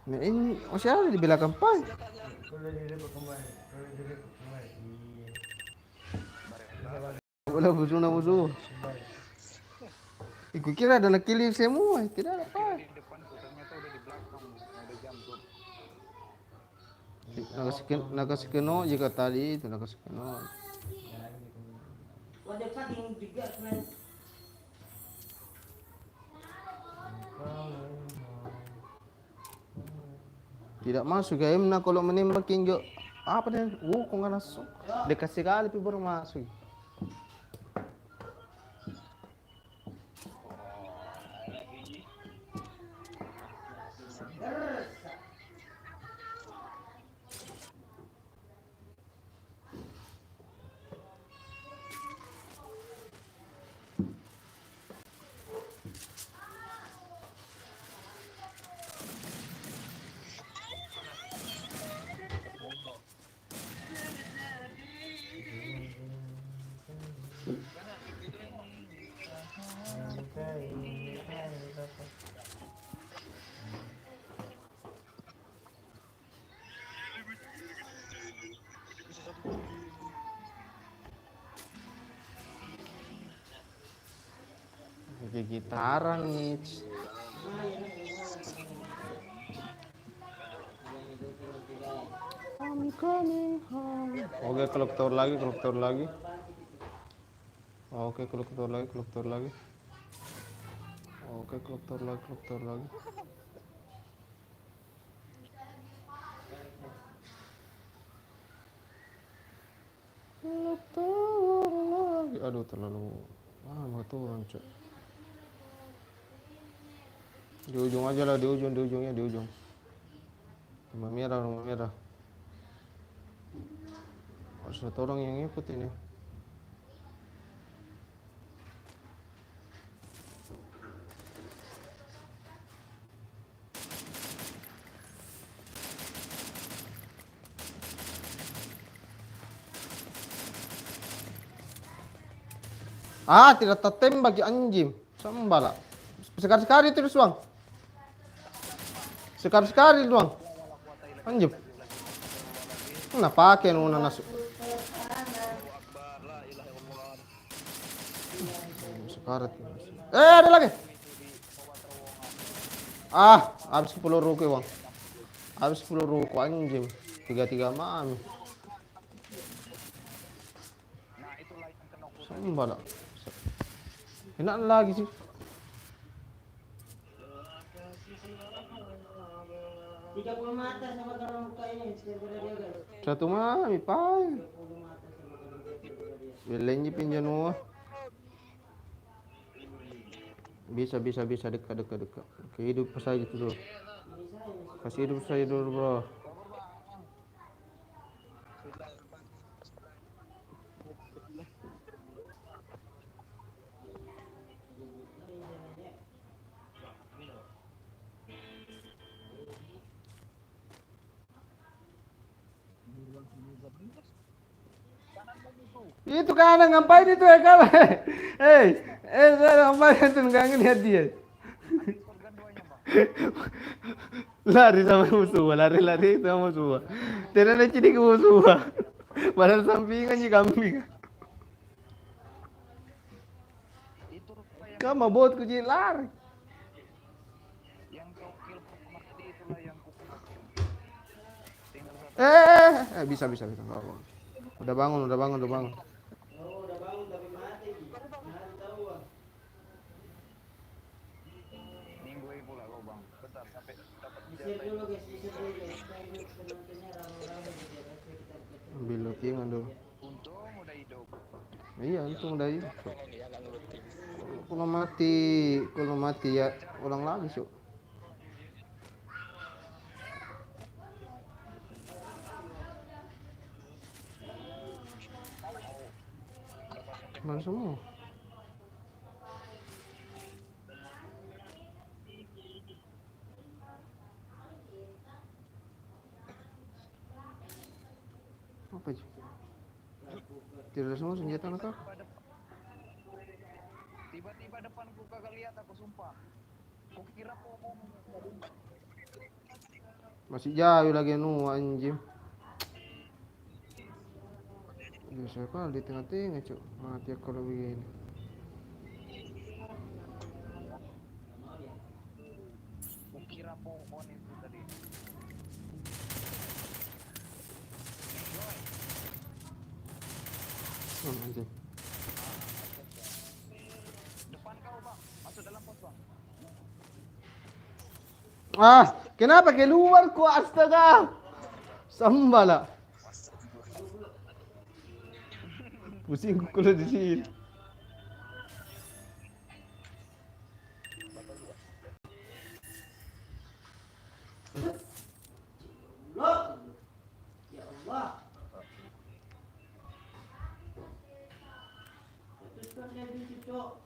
Ini masih ada di belakang pai. Boleh musuh. Iku kira ada killing semua, tidak ada pai. Di depan tuh ternyata udah di belakang, udah jambut. Nakasikeno jika tadi itu nakasikeno. Wajah cutting juga sebenarnya. Tidak masuk ya Emna kalau menembak kinjo apa deh? Kok nggak masuk? Dekat sekali tapi baru masuk. Pakai gitaran nih. I'm coming home. Oke, kalau keluar lagi. Oke, kalau keluar lagi. Oke, kloktor lagi. Kloktor lagi. Aduh, terlalu lama turun, cok. Di ujung aja lah, di ujung. Rumah merah. Harus ada orang yang ikut ini. Tidak tertembak ya anjing. Sambala. Sekali terus, Bang. Sekali doang. Anjing. Nah, pakai nuna nasu. Sekarat. Ada lagi. Habis 10 ruko, Bang. Habis 10 ruko anjing. 3 mami. Sambala. Enak lagi sih. Tiga puluh mata sama kalau buka ini daripada dia guys. Satu mami, pai. 30 mata sama kalau dia. Belenji pinjam semua. Bisa dekat. Oke, hidup saja itu dulu. Kasih hidup saya dulu, bro. Itu kanan ngapain itu ya kanan? Saya ngapain itu nggak ngeliat dia? Lari sama musuh, lari sama musuh. Tidak ada ciri ke musuh. Badan sampingan sih kambing. Kamu buat kucing lari. Yang kau kill pertama tadi itulah yang kuku. Bisa. Nggak apa. Udah bangun. Oh, udah bangun tapi mati. Mati tahu Bang. Minggu ini pula kau bang. Bentar sampai dapat Share dulu guys. Penontonnya ramai-ramai gitu ya. Kita Ambil lookingan dulu. untung udah hidup. Iya, untung udah hidup. Kalau mati ya ulang lagi, Cuk. Mana semua? Apa itu? Tidak ada semua senjata anak aku. Tiba-tiba depanku kagak lihat aku sumpah. Kukira pohon. Masih jauh lagi anjing. Biasa kali di tengah-tengah, Cuk. Mati aku kalau begini. Kukira pohon itu tadi. Anjing. Depan kau bang, masuk dalam pos bang. Kenapa keluar kok, astaga? Sambala. Pusing ku kalau di sini. Loh. Ya Allah. Putuskan dia di Cok.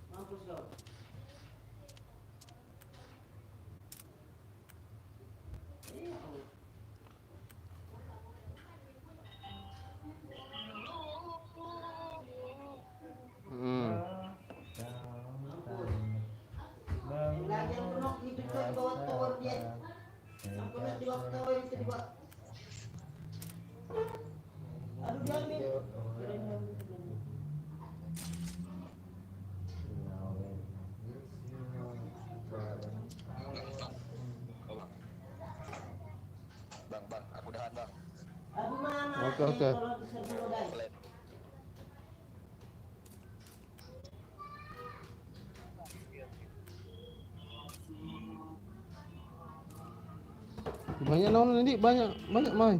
Mampus kau. Lagi yang penok itu Cok di bawah tower dia. Yang penok di bawah tower itu di bawah. Aduh diambil. Bang, aku dahan bang. Aduh mana? Oke. Kalau bisa dulu guys. Banyak naon nanti banyak main.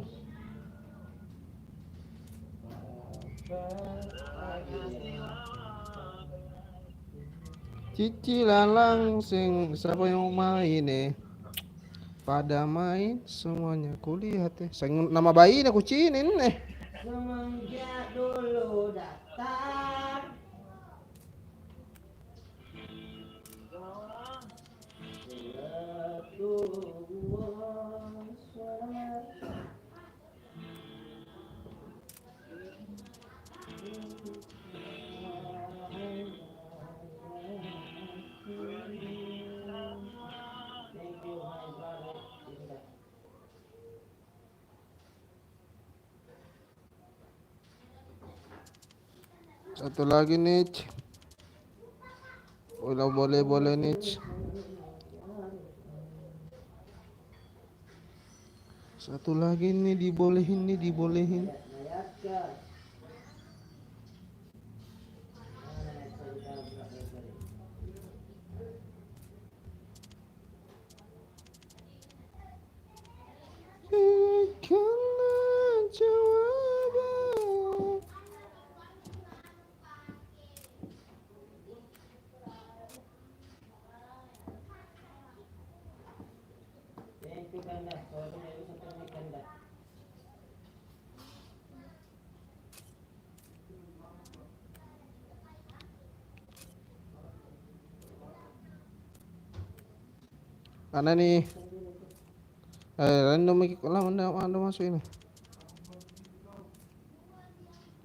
Cicilan langsing siapa yang main pada main semuanya kulihat nama bayi aku cinin Semenjak dulu datang Satu lagi nih. Udah boleh nih. Satu lagi nih dibolehin. Berikanlah jawaban. Thank you Kanda. Soalnya saya bisa pergi Kanda. Mana nih? Random lah anda masuk ini.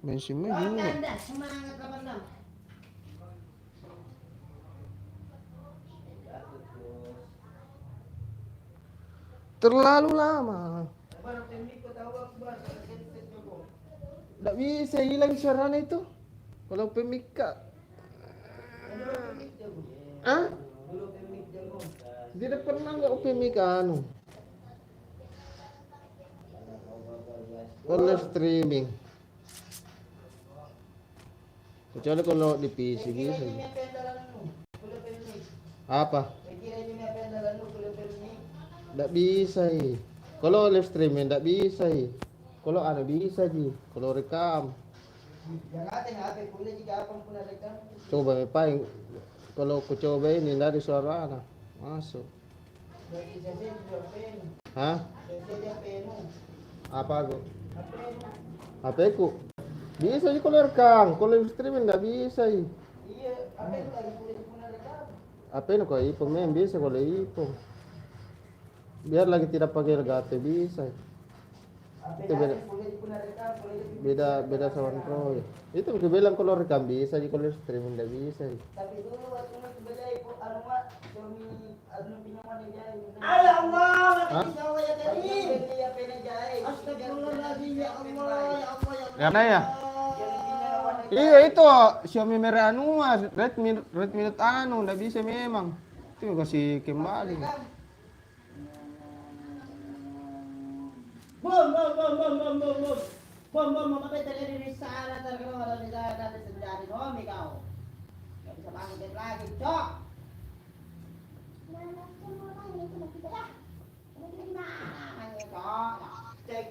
Bensinnya Oh, juga. Kanda, semangat 86. Terlalu lama. Nggak bisa hilang siaran itu. Kalau pemika. Ah? Tidak pernah nggak pemika anu. Kalau streaming. Kecuali kalau di PC bisa. Apa? Nggak bisa kalau live streaming nggak bisa kalau ada bisa kalau rekam coba paling kalau aku coba ini dari suara anak masuk hah apa aku HP ku bisa kalau rekam kalau live streaming nggak bisa apa ini kok ipong memang bisa kalau ipong biar lagi tidak pakai regate bisa itu beda sama Android itu aku bilang kalau rekam bisa kalau streaming tidak bisa tapi dulu waktu itu beda itu anu mak suami anu pinjaman jai ya Allah mati sawa ya tadi astagfirullahaladzim ya Allah ya mana ya iya itu Xiaomi merah anu Redmi Note anu tidak bisa memang itu kasih kembali bom memakai terjadi di sana terkenal di sana dan sejadi nomi kau nggak bisa bangkit lagi cok cek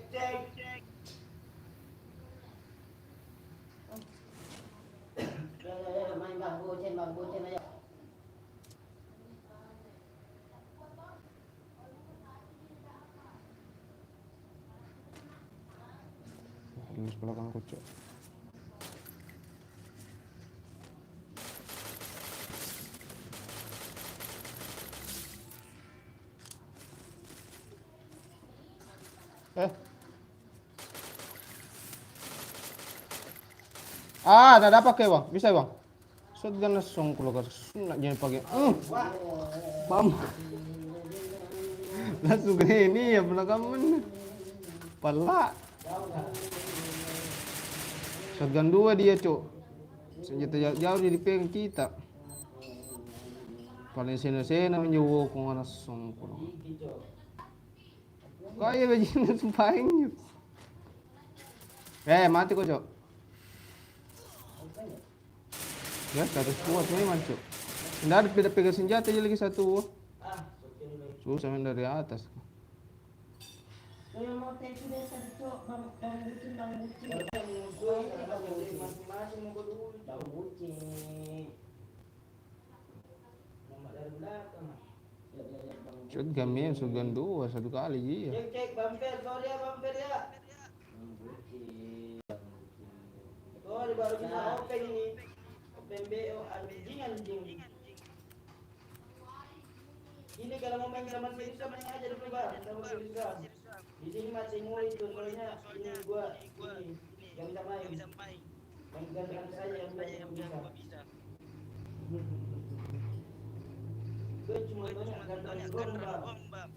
main bang bucin aja di belakang kucuk ada dapat ke bang bisa bang shotgun langsung keluar nak jangan pakai bam langsung ini ya belakang pala shotgun 2 dia cok senjata jauh dia dipegang kita paling sena menjauh kong langsung kaya begini sumpahnya mati kok cok ya status kuat memang cok nggak ada pegang senjata aja lagi satu susah main dari atas Saya mau teh sudah satu bang bucin. Kalau musuh, karena masing-masing mau dulu. Bang bucin. Nama dari belakang. Ya bang. Shotgun men, shotgun 2 satu kali iya. Cek bumper, sorry ya bumper ya. Bang bucin. Sorry baru bisa open ini. Open BO anjing. Ini kalau mau main sama Sirisa main aja dulu bang, sama Sirisa. Di sini masih mau itu soalnya ini gua ini yang bisa main. Main gantian saya yang bisa. Gue cuma banyak gantian gong bang.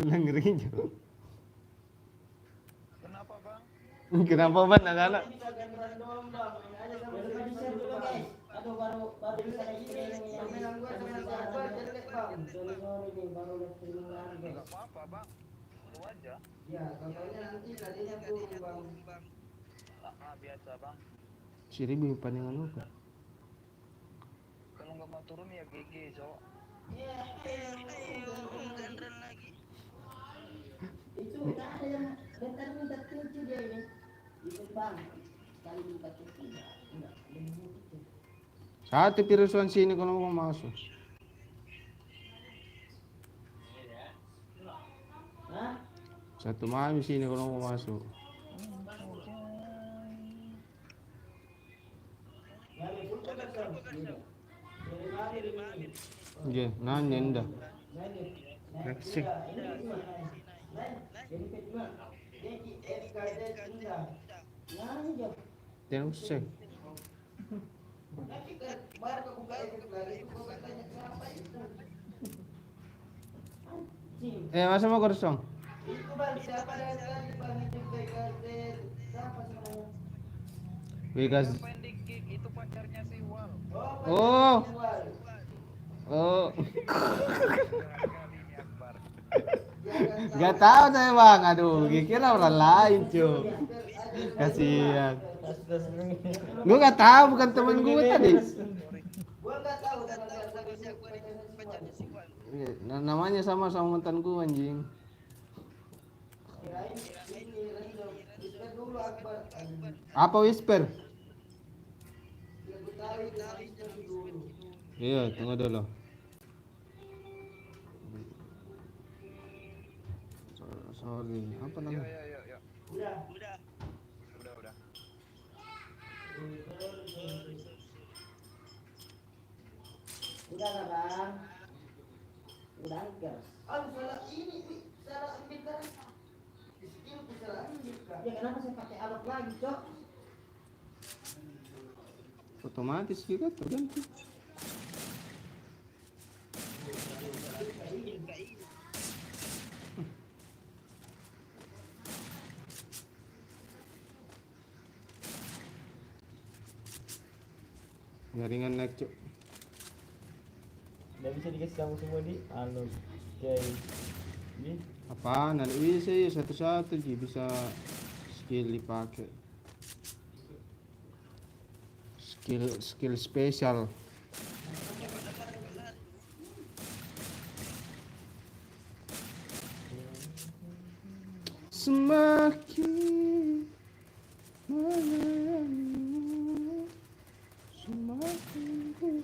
Lang ngeri jo. Kenapa bang? Kenapa ban anak-anak? Bisa gantian doang bang, main aja sama Baru di share dulu guys. Aduh baru bisa lagi yang Mainan gua jelek bang. Sorry nih baru lihat streaming lagi guys. Enggak apa-apa bang. Lu aja. Ya, contohnya nanti tadinya turun bang. Biasa bang. Si Ribu pandangan lu kan. Kalau nggak mau turun ya GG so. Gandran lagi. Itu tak ada yang bentar minta kunci dia ini. Itu bang. Kali minta kunci enggak. Satu pirusuan sini kalau mau masuk. Hah? Satu mami sini kalau mau masuk. Mami full pakai bang. Dari mami. Iya, nanya ndak. Next. Tengok sek. Masa mau kosong? Itu bang siapa dari tadi bang itu PKT siapa sebenarnya? Bekas. Pendek kick itu pacarnya si Wal. Oh. Oh. Kali ini Akbar. Gak tahu saya bang. Aduh, kira orang lain cuy. Kasihan. Gue gak tahu, bukan temen gue tadi. Gua nggak tahu dengan Pacarnya si Wan. Namanya sama mantan gue anjing. kirain ini random. Kita dulu Akbar. Apa whisper? Dia Betawi kita dulu. Iya, tunggu dulu. Sorry, apa namanya? Ya. Udah. Udah. Udah. Udah lah bang. Udah enggak. Aduh salah ini salah ambil kan. Skill ku salah ambil kan. Ya kenapa saya pakai alat lagi cok? Otomatis juga tergantung. Jaringan naik cuk. Nggak bisa dikasih kamu semua di anu kayak ini. Apaan? Ada bisa ya satu-satu Ji bisa skill dipakai. Skill spesial. Semakin menyayangimu, semakin ku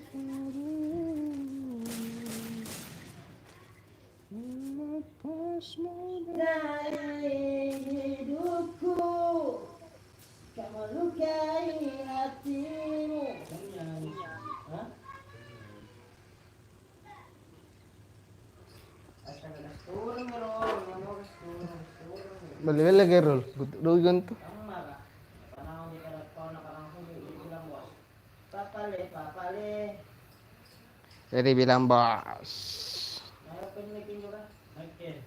melepasmu Dari hidupku, kamu lukai hatimu. Hah? Turun bro, ngomong turun. beli-beli gerol, dugan tuh. Kamu marah. Panahon di kada kono karang hulu bilang bos. Papale. Jadi bilang bos. Ayo penyekin juga. Oke.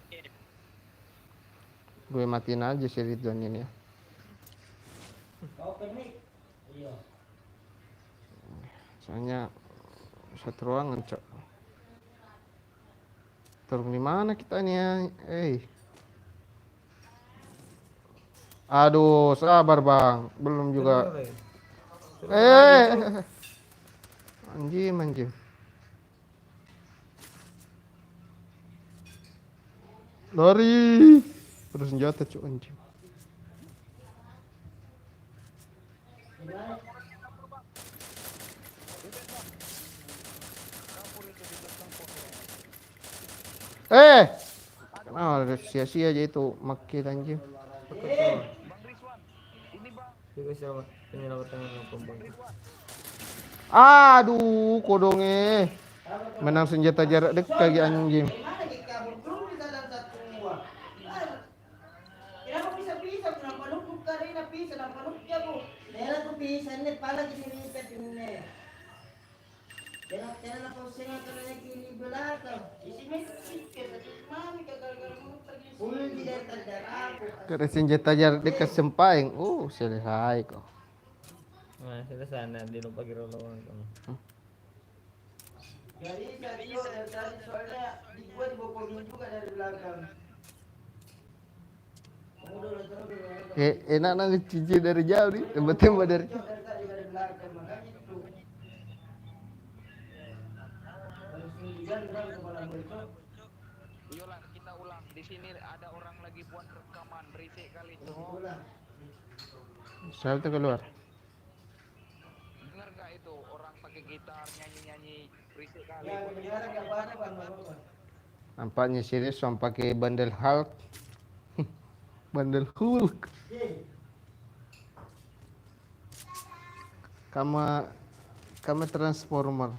Gue matiin aja si Ridwan ini ya. Kau penik. Iya. Soalnya satu ruangan cok. Turun di mana kita nih ya? Aduh, sabar bang, belum juga. Anjing. Lari. Terus senjata cuk anjing. Gimana? Kapur itu di belakang pohon. Kenapa sia-sia aja itu makin anjing. Bang Rizwan, ini bang, Juga siapa penyelamatkan perempuan. Bang Rizwan. Aduh, kodongnya. Menang senjata jarak dekat lagi anjing. Gimana kita kabur dulu di dalam satu gua. Kenapa bisa-bisa? Kenapa nukuk karena bisa? Kenapa nukuk ya bu? Nela tuh bisa nih pala di sini ini. Jangan apa usaha kalau lagi di belakang. Di sini tiket, tapi mami gagal-gagal muter di Ulun sini. di daerah aku. Karena senjata jarak dekat sempaing. Selesai kok. Nah, kita sana di lupa kira lawan kamu. Gak bisa, Tio, dari tadi soalnya di gua dibokokin juga dari belakang. Kamu dulu terus. Enak nang cici dari jauh nih, tembak-tembak dari. Cok, dari tadi dari belakang, makanya itu. Harus sendirian kan kepala gue, Cok. Yolah kita ulang. Di sini ada orang lagi buat rekaman berisik kali. Ulang. Saya tuh keluar. Dengar nggak itu orang pakai gitar nyanyi-nyanyi berisik kali. Ya, kedengaran gak apa-apa, Bang, gak apa-apa. Nampaknya serius sama pakai bandel Hulk. Bandel Hulk. Ye, Kama transformer.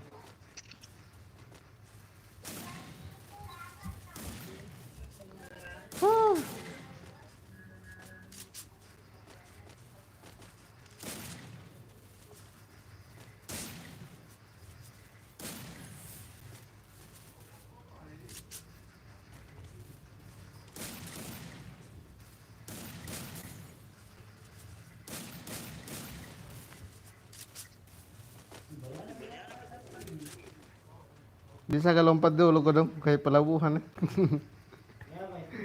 Bisa ka lompat dulu ko dong kayak pelabuhan.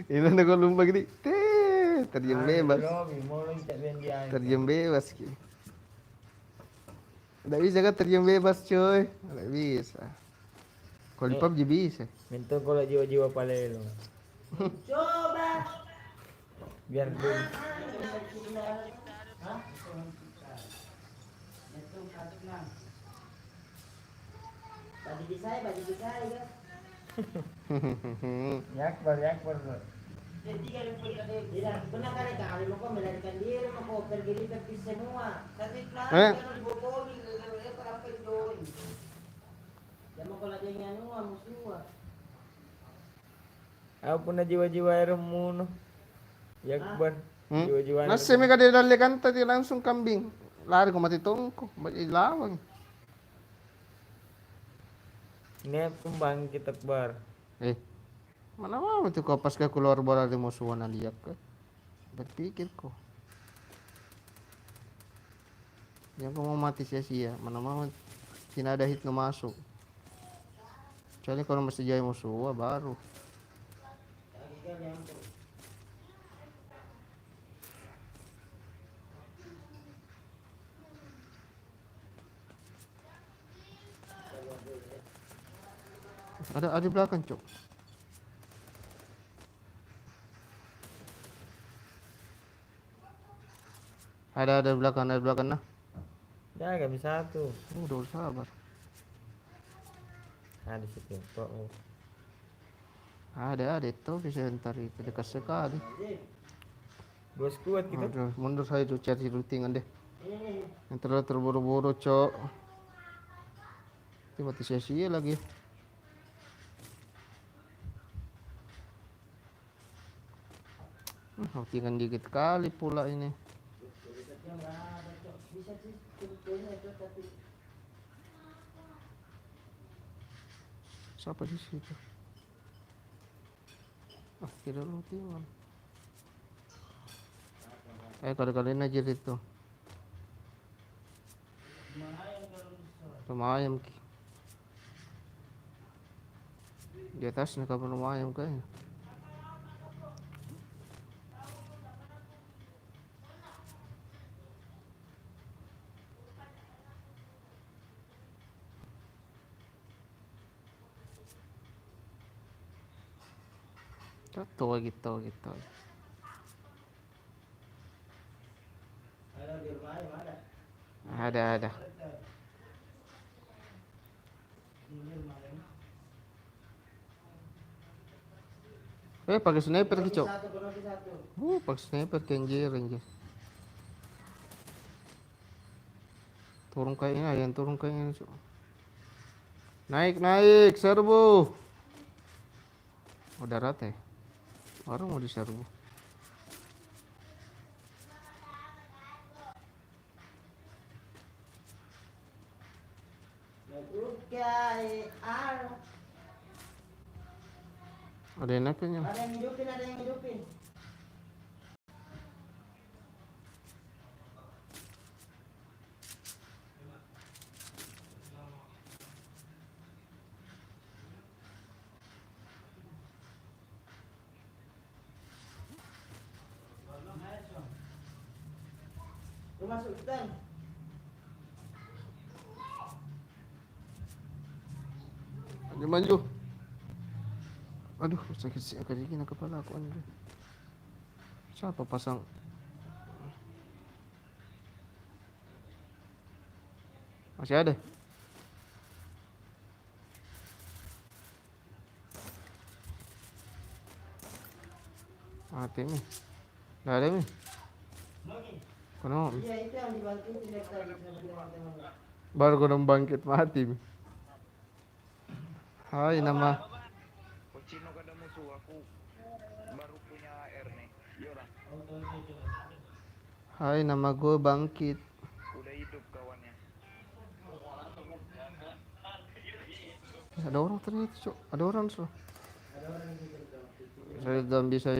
Ini na ko lompat gini. Terjun bebas. Lobby, mau loncat ben dia. Terjun bebas. Tidak bisa kan terjun bebas coy. Tidak bisa. Kalau di PUBG bisa. Minta kalau jiwa-jiwa palelo. Coba. Biar dulu. Hah? itu satu nang. Bagi di saya ya. Yakbar. Jadi kalau pun ada Tidak pernah kali mau kau melarikan diri, mau kau pergi di semua. tapi pelan Eh? kalau dibokokin, kalau apa itu? Ya mau kau lagi nyanua musuh. Aku punya jiwa-jiwa airmu no. Yakbar. Jiwa-jiwa. Nasi mereka didalikan tadi langsung kambing. Lari ko mati tongko. Ba't ilawang? Ini kembang kita bar. Mana mau tuh kau pas ke keluar bola di musuhan aliak ke? Berpikir kok. Yang kau mau mati sia-sia. Mana mau tidak ada hit no masuk. Kecuali kalau masih jaya musuh baru. Ada di belakang cok. Ada di belakang nah. Jaga bisa satu. Udah sabar. Nah di situ. Kok Ada itu bisa ntar itu dekat sekali. bos kuat gitu. Aduh, mundur saya tuh cari routingan deh. Yang terlalu terburu-buru cok. Itu mati sia-sia lagi. Routingan dikit kali pula ini. Bisa sih sebetulnya itu tapi Siapa di situ? Tidak routingan. Kali-kali aja itu. Rumah ayam ki. Di atas nih kapan rumah ayam kayaknya. gitu. Ada di rumah ada. Ada. Ini rumah ini. Pakai sniper ki, Cok. Satu. Pakai sniper ki anjir. Turun kayaknya, Cok. Naik, serbu. Udah rata ya? Orang mau diserbu. Ada yang naiknya. Ada yang hidupin. Lu masuk hutan. Maju. Aduh, sakit gini kepala aku anjir. Siapa pasang? Masih ada? Mati nih. Nggak ada nih. Kenapa? Iya, itu yang dibantuin dari teman-teman. Baru kena bangkit mati. Hai, nama. Pocino kada musuh aku baru punya air nih. Yora, Hai, nama gue Bangkit. udah hidup kawannya. Ada orang ternyata, Cok. Ada orang, Cok. Ada orang yang gitu.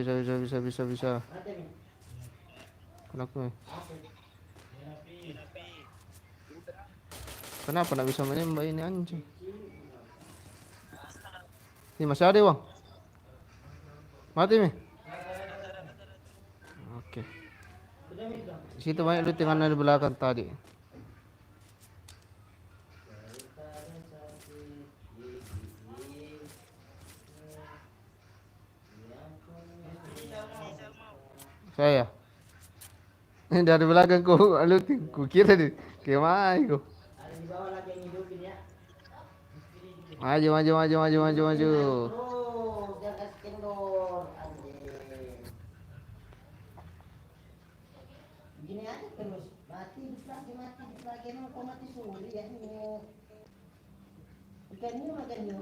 Saya bisa. Mati nih. Kenapa? Kenapa nggak bisa menembak ini anjing? Ini masih ada, Bang. Mati nih. Oke. Di situ banyak loot yang ada di belakang tadi. Saya. Ini dari belakang ku kira di kemana ku. Ada di bawah lagi yang hidupin ya. Maju. Oh, jangan kasih kendor. Anjing. Gini aja terus. Mati lagi. Emang kau mati suri ya. Ikan ini makan ini.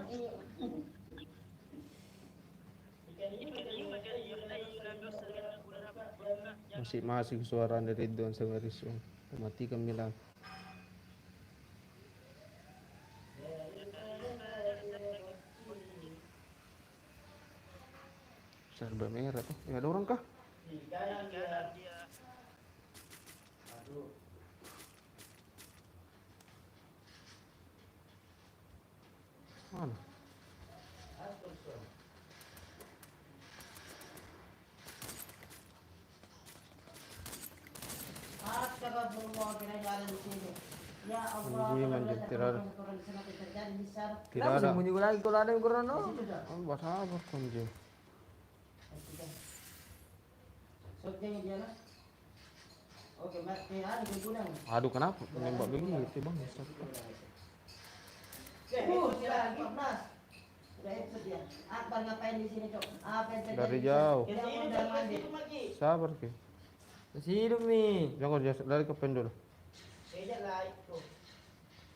Masih suara dari Don sama Rizwan. Mati kami bilang. Serba merah tuh. Ya ada orang kah? Di kanan dia. Aduh. Mana? Astagfirullah, kira jalan di sini. Ya Allah, Ini manjat tirar. Tidak Kenapa ada. sembunyi lagi kalau ada yang corona? Bahasa apa anjing? Soknya dia lah. Oke, mati ada di gudang. Aduh, kenapa menembak begitu, Bang? Lagi, Mas. Udah episode dia. Akbar ngapain di sini, Cok? Apa yang terjadi? Dari jauh. Kita udah mandi. Sabar ke. Masih hidup nih. Jangan lari ke pendul. Beda lah itu.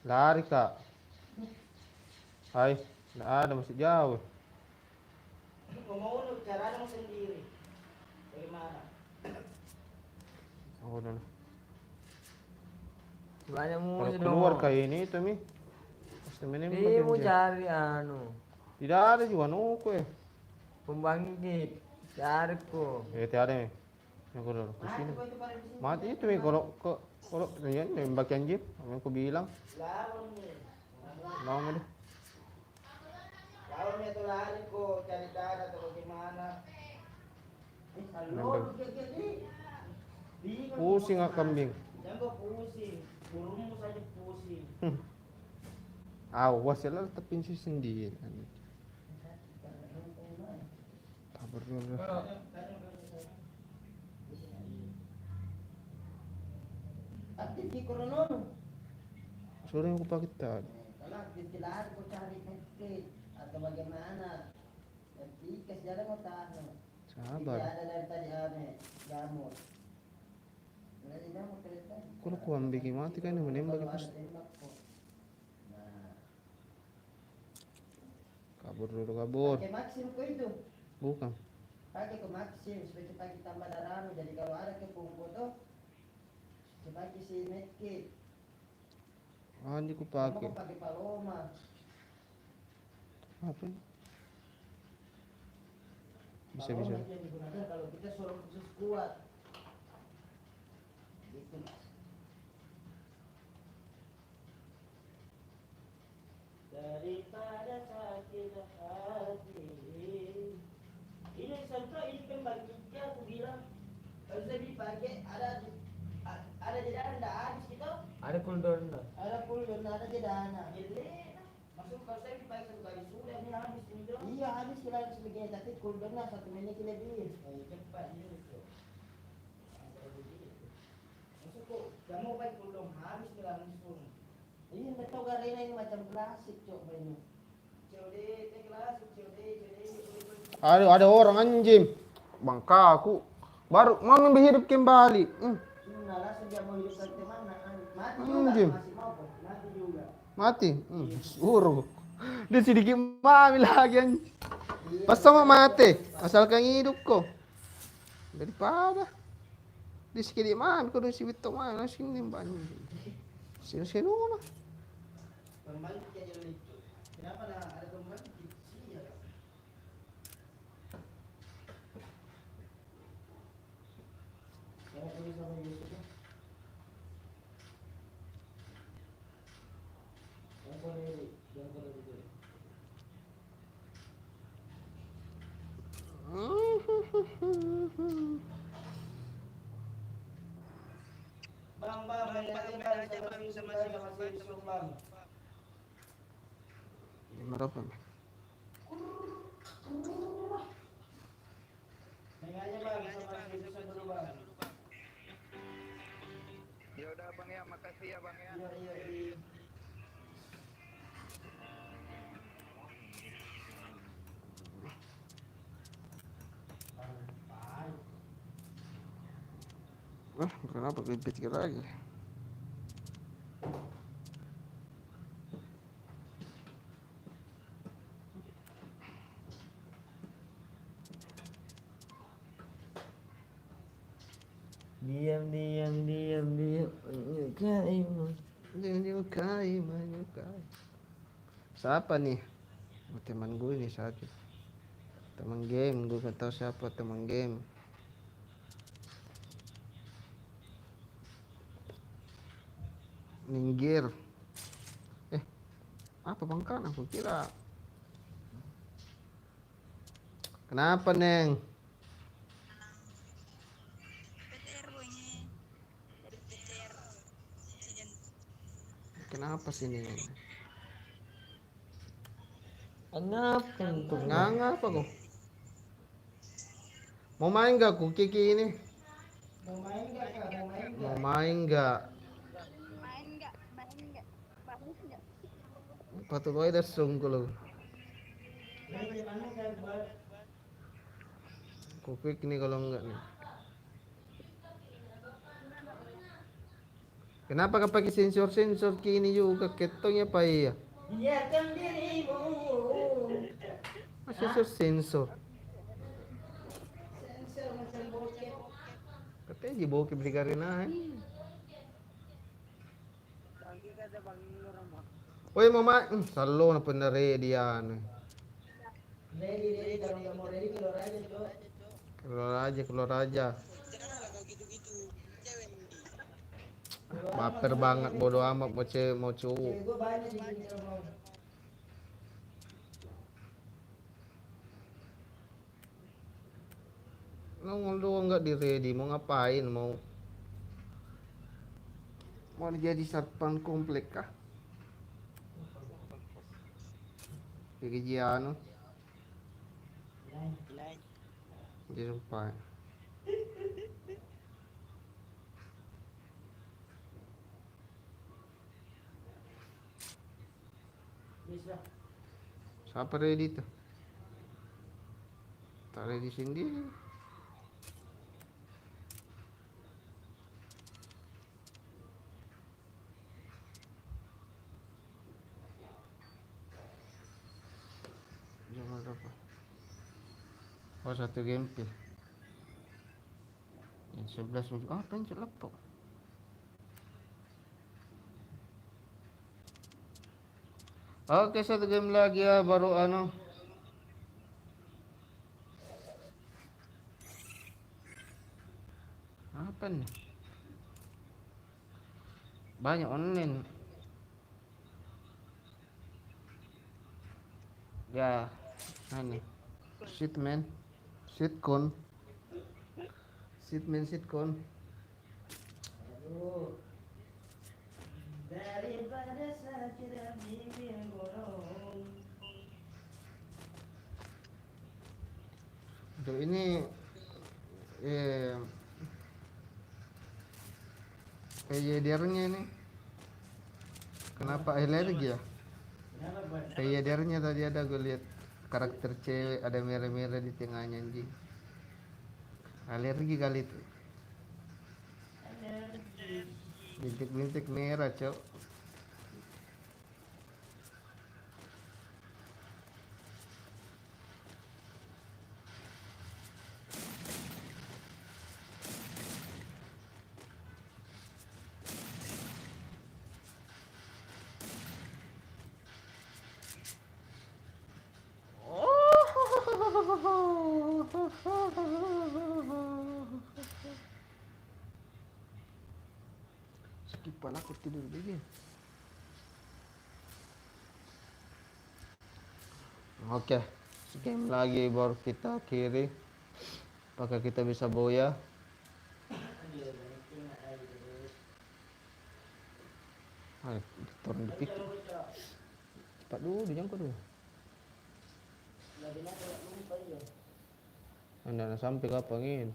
Lari, Kak. Hai, nggak ada, masih jauh. Mau caranya sendiri. Bagaimana? Oh, udah. Banyak Kalau musuh keluar dong. kayak ini itu mi. Pasti menembak. Dia mau anjing. cari anu Tidak ada juga nuku ya. pembangkit. Cari kok. Tidak ada. Yang kalau ke sini. Kau itu pada di sini. Mati itu mi kalau ya, nembak anjir. Yang aku bilang. Lawan nih. Lama deh. Lawan itu lari kok cari darah atau bagaimana? Halo, Pusing ah kambing. Jangan pusing. Burungmu saja pusing. Awas ya lah tepin sih sendiri. Apa Kabur dulu. Aktif di Koronono. Sore aku pakai tadi. Kalau aktif tidak ada kau cari Netflix atau bagaimana? Netflix jalan mau tahan. Tidak Sabar. ada dari tadi aneh jamur. Nanti jamur kereta. Kalau ku ambil mati kan menembak Kalau pas. ada tembak kok. Nah, Kabur dulu kabur. pakai maksim kau itu. Bukan. Pakai ke maksim supaya kita tambah darah. Jadi kalau ada kepungku tuh, pakai si medkit. Anjir ku Kamu pakai. pakai paloma. Apa? Bisa Paloma bisa. itu yang digunakan kalau kita suruh khusus kuat. Gitu mas. Daripada sakit hati. Ini sampai ini pembagiannya aku bilang. Kalau saya dipakai ada di dana tidak habis gitu. Ada cooldown dah. Ada pun dan ada di dana. Masuk kalau saya dipakai satu kali sudah ini habis ini dong. Iya habis kira sebegini tapi cooldownnya 1 menit lebih. Cepat ini tuh. Masuk kok kamu baik cooldown habis kira langsung. Iya nggak tahu karena ini macam klasik cok ini. COD klasik COD. Ada orang anjing. Bangka aku. Baru mau hidup kembali. Nah langsung dia mau hidupkan kemana? Mati Anjing. juga masih mau kok. Mati juga. Mati. Suruh. Dia sedikit mami lagi anjing. Pas sama mati. Asalkan hidup kok. Daripada. Di sedikit mami kau si Vito mana sini banyak. Sini lah. Pembalik aja itu. Kenapa ada pembalik? Iya. Saya tulis sama Yusuf. Yang boleh itu. Bang, sama si Yusuf bang. Berapa? Nengahnya bang sama si Yusuf dulu bang. Ya udah bang ya, makasih ya bang ya. Iya. Kenapa kepikir lagi? Diam. Menyukai. Siapa nih? Teman gue nih satu. Teman game, gue gak tahu siapa teman game. Minggir. Apa bangkan? Aku kira. Kenapa Neng? Kenapa sih Neng? Kenapa tuh? Ngapa kok? Mau main gak ku Kiki ini? Mau main nggak kak? Mau main gak? Main nggak bagus nggak? Patut aja dah sungguh lo. Ku quick nih kalau enggak nih. Kenapa kau pakai sensor kini juga ketongnya apa iya? Biarkan dirimu. Sensor. Sensor macam bokep. Katanya di bawah beli karena. Lagi kata bang orang bang. Woi mama, selalu na penere dia nih. Ready kalau nggak mau ready keluar aja tuh. Keluar aja. Baper banget bodoh amat mau cowok. Cewek gue banyak di sini kalau mau. Nongol doang nggak di ready mau ngapain mau jadi satpam komplek kah? Kegiatan Hindi sumpah. Bisa. Siapa ready tuh? Tak ready sendiri. Jam berapa? Oh, satu gameplay. Yang 11 ujung. Ah, pencet laptop. Oke, satu game lagi ya, baru ano. Apa nih? Banyak online. Ya, ini. Shitman. Sitcon. Sitcon. Aduh. Daripada sakit bibir gorong. Untuk ini PYDR-nya ini kenapa alergi ya? Kenapa buat? PYDR-nya tadi ada gue lihat karakter cewek ada merah-merah di tengahnya anjing. Alergi kali itu. Alergi. Bintik-bintik merah, cok. Skip aku tidur dulu. Oke, game lagi baru kita akhiri. Apakah kita bisa boya? Turun dikit. Cepat dulu, jangkau dulu. Anda sampai kapan ini?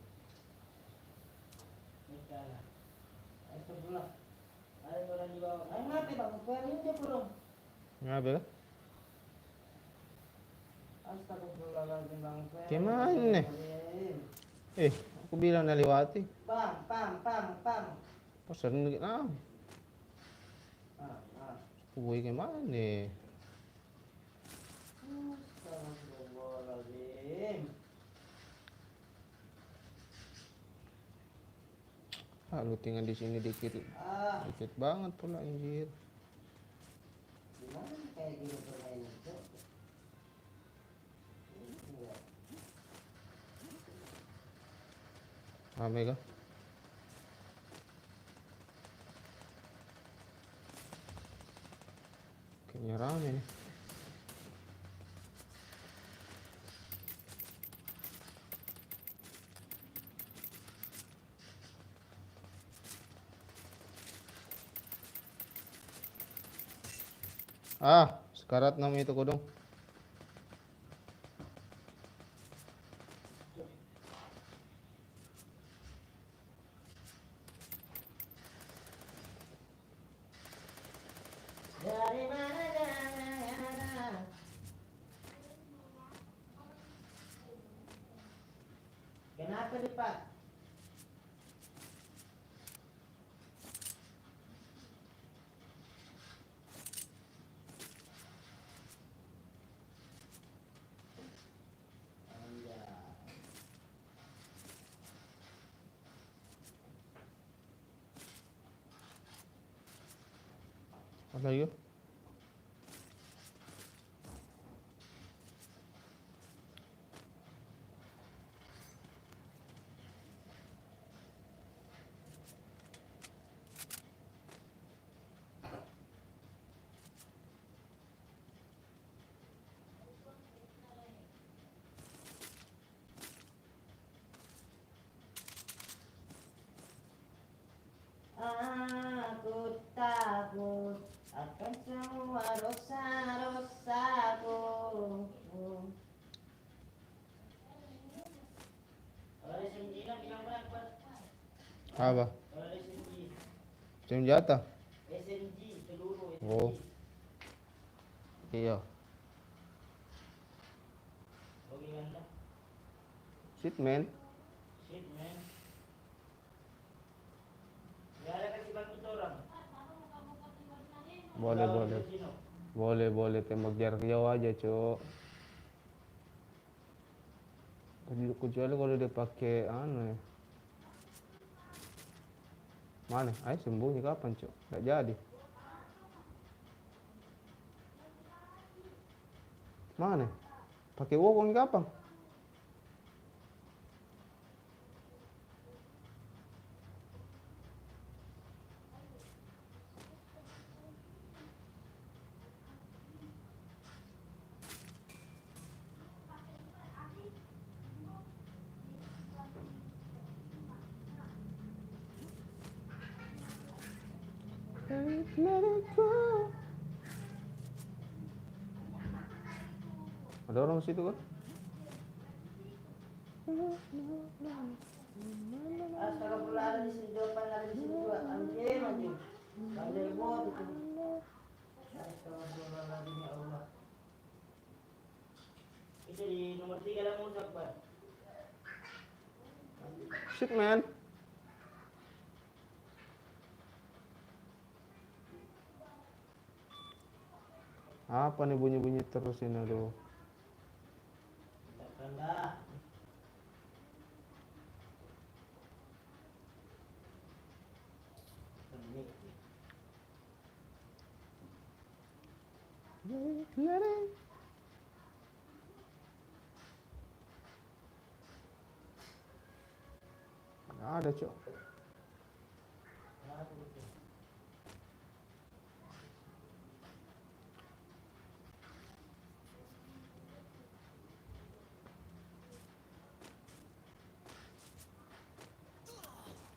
Ngapa? Astagfirullahaladzim bang. Gimana? Aku bilang dah lewati. Pam. Pesan dikit lah. Ah. Gue gimana? Astagfirullahaladzim. Lu tinggal di sini dikit. Dikit banget pula anjir. Gimana kayak gitu permainan itu? Rame kah? Kayaknya rame nih. Sekarat nama itu kodong. Dari mana? Kenapa Pak? Apa lagi? Aku takut akan semua dosa-dosaku. Apa? Kalau SMG. Senjata? SMG, peluru SMG. Oh. Iya. Oke kan lah. Shit man. Shit man. Gak ada kasih bantu orang. Boleh, Lawan boleh. Filipino. Boleh, boleh tembak jarak jauh aja, Cok. Kecuali kalau dia pakai anu ya. Mana? Ayo sembunyi kapan, Cok? Nggak jadi. Mana? Pakai wokong kapan? Ada orang situ kan? Astagfirullah, ada di sini depan, ada di sini juga. Anjing, anjing. Panggil bot itu. Astagfirullahaladzim, ya Allah. Itu di nomor 3 lah musak, Pak. Shit man. Apa nih bunyi-bunyi terus ini, aduh. Takkan dah. Nggak ada, Cok.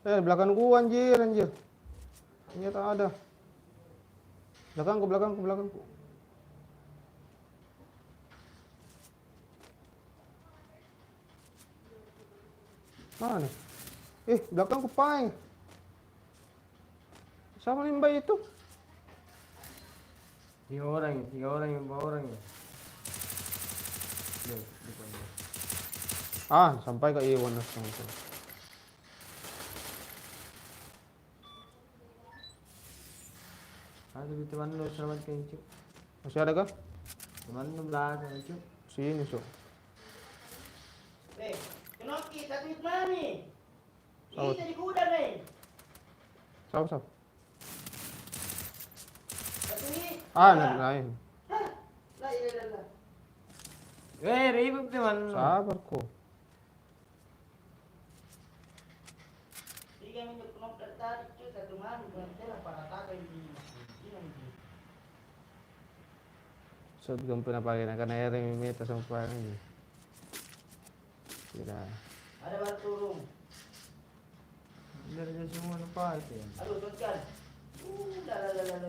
Belakang gua anjir, anjir. Ternyata ada. Belakangku, belakangku, belakangku. Mana? Belakangku pai. Sama limbah itu. Tiga orang yang bawa orang ya. Lihat, depan dia. Sampai ke Iwan langsung. Ada di teman lu selamatkan Cuk. Masih ada kah? Teman lu belakang Cuk. Sini, Cok. Kenoki, satu itu mana nih? Saud. Ini jadi kuda nih. Sap. Satu ini. Lain. Hah? Lah, iya. Ribut teman lu. Sabar kok. Tiga minggu kenop dari tadi, cuy. Satu mana? Berarti lah, para kakak ini. So, belum pernah pakai karena air yang meta sampai ini. Tidak. Ada baru turun. Dari dia semua apa itu ya? Aduh, teruskan.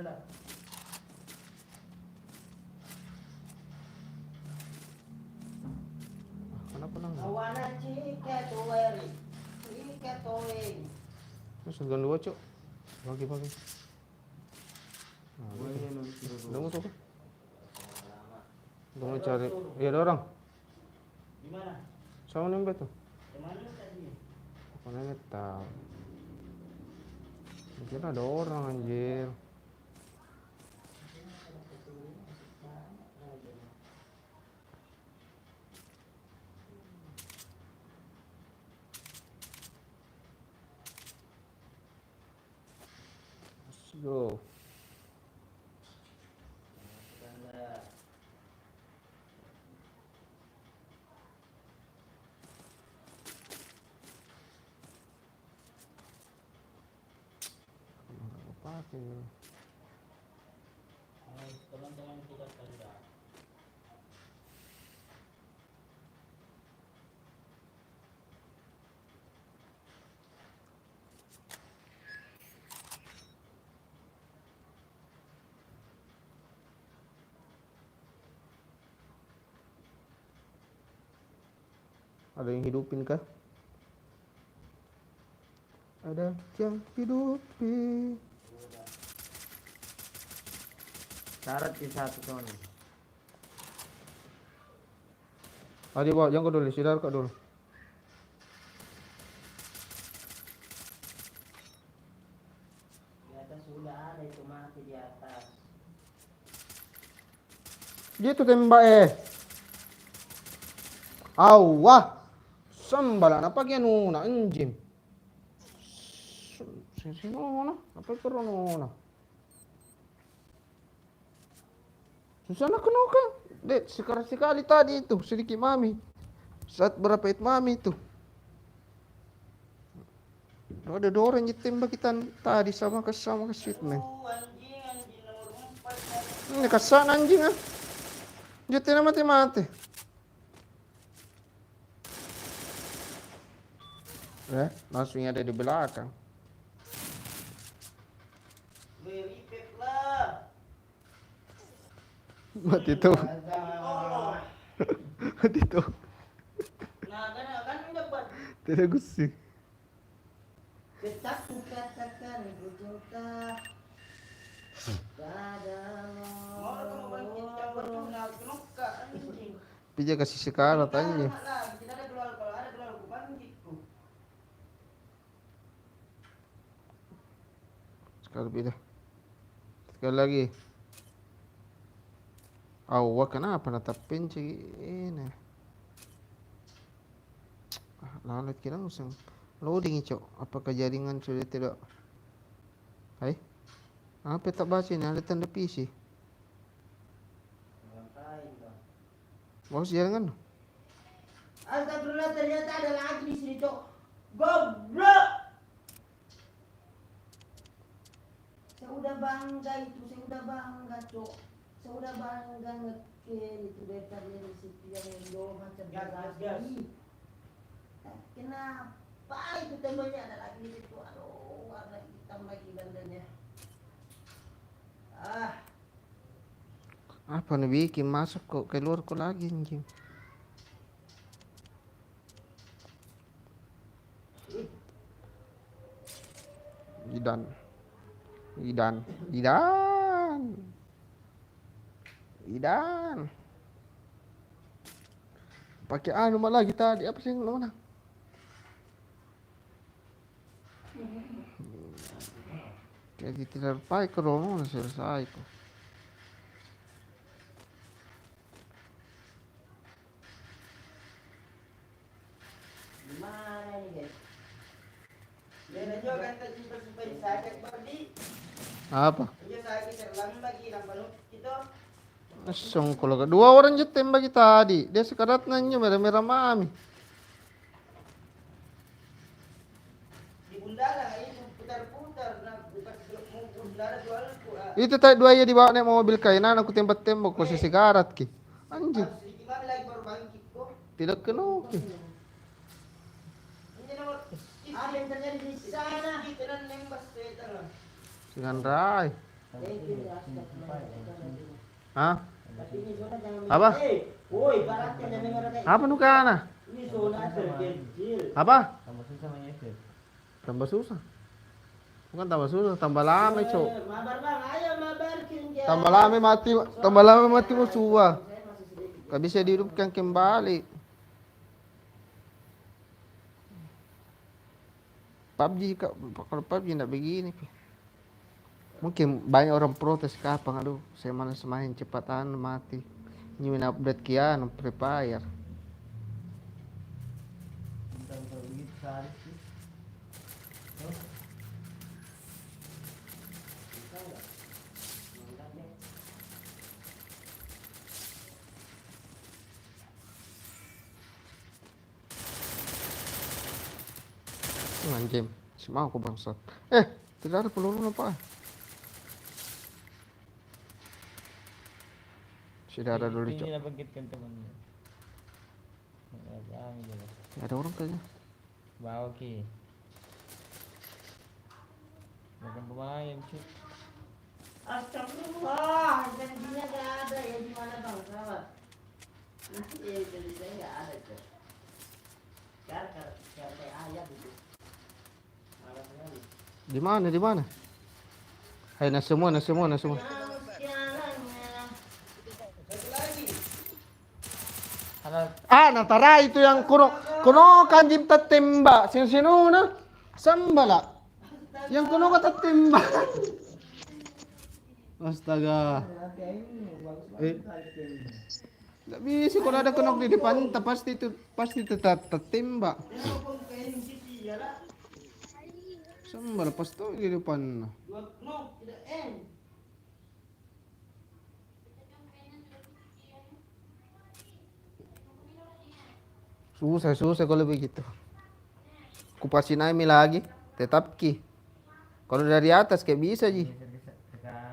Lah. Kenapa nang? Awana cika tuweri. Cika tuweri. Terus gan dua, Cok. Bagi. Gua ini lu suruh Udah masuk kan? Udah mau cari. Iya, ada orang. Di mana? Sama nembet tuh. Kemana tadi? Mana tahu. Kira ada orang anjir. Let's go. Nggak pakai. Teman-teman kita tanda. Ada yang hidupin kah? ada yang hidupi. Syarat di satu tahun. Adi bawa jangan dulu, sidar kau dulu. Di atas sudah ada itu mati di atas. Dia tu tembak Awah. Sambala apa kaya nuna anjing. Sino na? Apa itu nuna? Susah nak kenuka. Dek, sekali tadi itu sedikit mami. Saat berapa itu mami itu? Ada 2 orang yang tembak kita tadi sama ke Sweetman. Anjing nomor 4. Ini kesan anjing ah. Jatuh na mati-mati. Langsung ada di belakang. Beripet lah. Mati tuh. Oh. Mati tuh. Nah, kan udah buat. Tidak gusik. Ketak katakan ku cinta padamu. Mau bangkit campur kenal kenuka anjing. Pija kasih sekarat anjing. Lah, tidak ada keluar kalau ada keluar ku bangkitku. Sekali pija. Sekali lagi. Awak kenapa natapin sih ini? Lalat kira usang loading cok. Apakah jaringan sudah tidak? Hai? Apa tak baca ini? Ada tanda PC. Ngapain kau? Bagus jaringan? Astagfirullah, ternyata ada lagi di sini, Cok. Goblok. Saya udah bangga itu, Cok. Saya udah bangga ngeken itu data dari situ yang Indo macam Gas. lagi. Kenapa itu tembaknya ada lagi di situ? Aduh, warna hitam lagi bandanya. Apa nih bikin masuk kok keluar kok lagi anjing. Idan. Pakai anu malah kita tadi apa sih mana? Jadi tidak baik ke rumah selesai kok. Gimana ini, guys? Dia juga kan tak simpan sakit berdi. Apa? Dia sakit terlalu lagi nampak kita. Asong kalau 2 orang je tembak kita tadi. Dia sekarat nanya merah-merah mami. Di Bundala itu putar-putar nah bukan Bundala jual ku. Itu tadi 2 ya dibawa naik mobil kainan aku tembak-tembak posisi karat ki. Anjing. Gimana lagi baru bangkit kok? Tidak kena ki. Ini nomor Apa yang terjadi di sana? kita dan nembas setan lah. Dengan rai. Hah? Tapi ini zona jangan Apa? Woi, baratnya jangan mereka. Apa nu kana? Ini zona terkecil. Apa? Tambah susah menyisir. Tambah susah. Bukan tambah susah, tambah lama, Cok. Mabar bang, ayo mabar kinja. Tambah lama mati musuh. Gak bisa dihidupkan kembali. PUBG kalau PUBG enggak begini. Mungkin banyak orang protes kapan aduh saya malas main cepatan mati. Nyuin update kian Free Fire. Anjing, si mau aku bangsat. Tidak ada peluru apa? Sudah ada dulu, Cok. Ini lah bangkitkan temannya. Ada orang kayaknya. Bawa ki. Bukan pemain sih. Astagfirullah, janjinya gak ada ya di mana bang, sahabat? Iya, jadi saya gak ada tuh. Kayak ayat itu. Di mana? Di mana? Hai, nah semua. Harus jalannya. Natara itu yang kuno kanjim tatembak. Sino na? Sambala. Yang kuno kata tembak. Astaga. Nggak bisa kalau ada kenok di depan, pasti tetap tertembak. Sambal pas tuh di depan. Dua knop tidak end. Susah kalau begitu. Kupasin aja lagi, tetap ki. Kalau dari atas kayak bisa ji.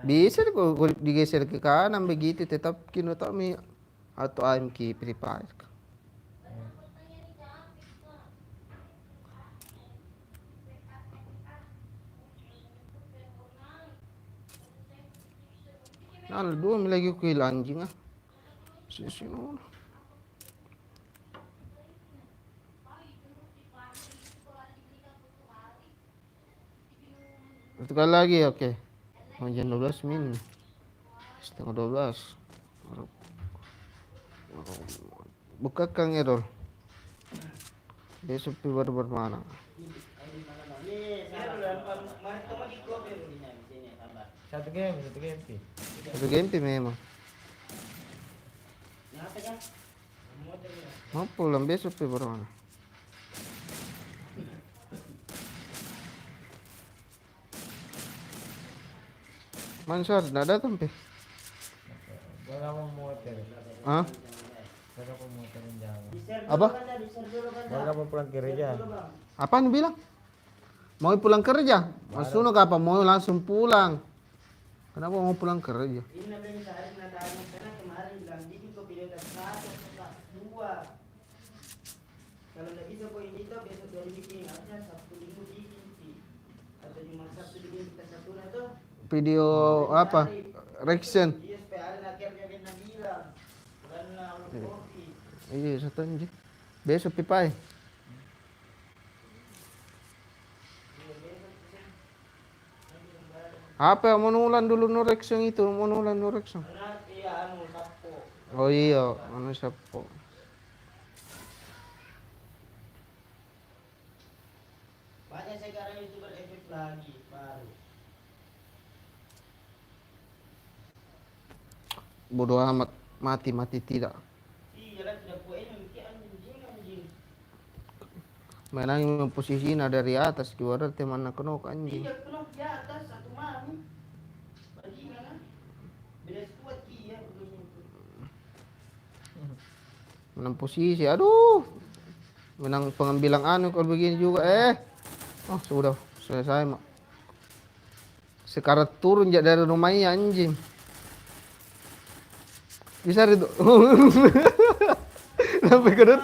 Bisa kok digeser ke kanan begitu tetap ki atau mi atau ayam ki prepare. Nah, dua mi lagi kuil anjing ah. Sino. Satu kali lagi, oke. Jam 12 min. Setengah 12. Buka Kang Errol. Besok baru bermana. Satu game sih. Satu game memang. Mau pulang besok bermana. Mansur, nggak datang pe? Gak mau motor. Hah? Gak mau motor yang jauh. Apa? Gak mau pulang kerja. Apaan bilang? Mau pulang kerja? Masuk apa? Mau langsung pulang? Kenapa mau pulang kerja? Ini namanya sehari nadaannya karena kemarin bilang bikin kok video kelas 1 kelas 2. Kalau nggak bisa poin itu besok dari bikin artinya Sabtu Minggu bikin sih. Atau cuma Sabtu bikin kita satu tuh. Video apa? Reaction. Iya supaya ada akhirnya dia bilang karena kopi. Iya, satu anjing. Besok pipai. Apa mau nulan dulu no reaction itu? Mau nulan no reaction. Karena iya sapo. Oh iya, sapo. Banyak sekarang YouTuber efek lagi baru. Bodoh amat, mati tidak. Iya lah tidak poin memikir anjing. Menang posisi dari atas juara teman nak kenok anjing. Iya penuh di atas satu mami. Bajingan kan. Beda kuat iya begini. Menang posisi, aduh. Menang pengambilan anu kalau begini juga Oh sudah selesai mak. Sekarang turun dari rumahnya anjing. Bisa itu. Sampai kedua.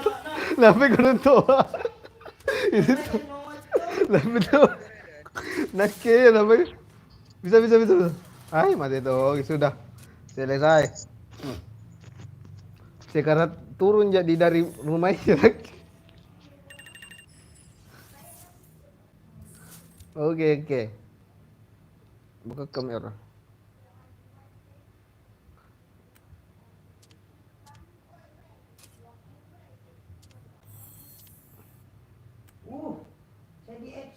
Itu tuh. Sampai tuh. Naknya sampai. Bisa. Ay, mati tuh sudah selesai. Sekarang turun jadi dari rumahnya lagi. Oke. Buka kamera.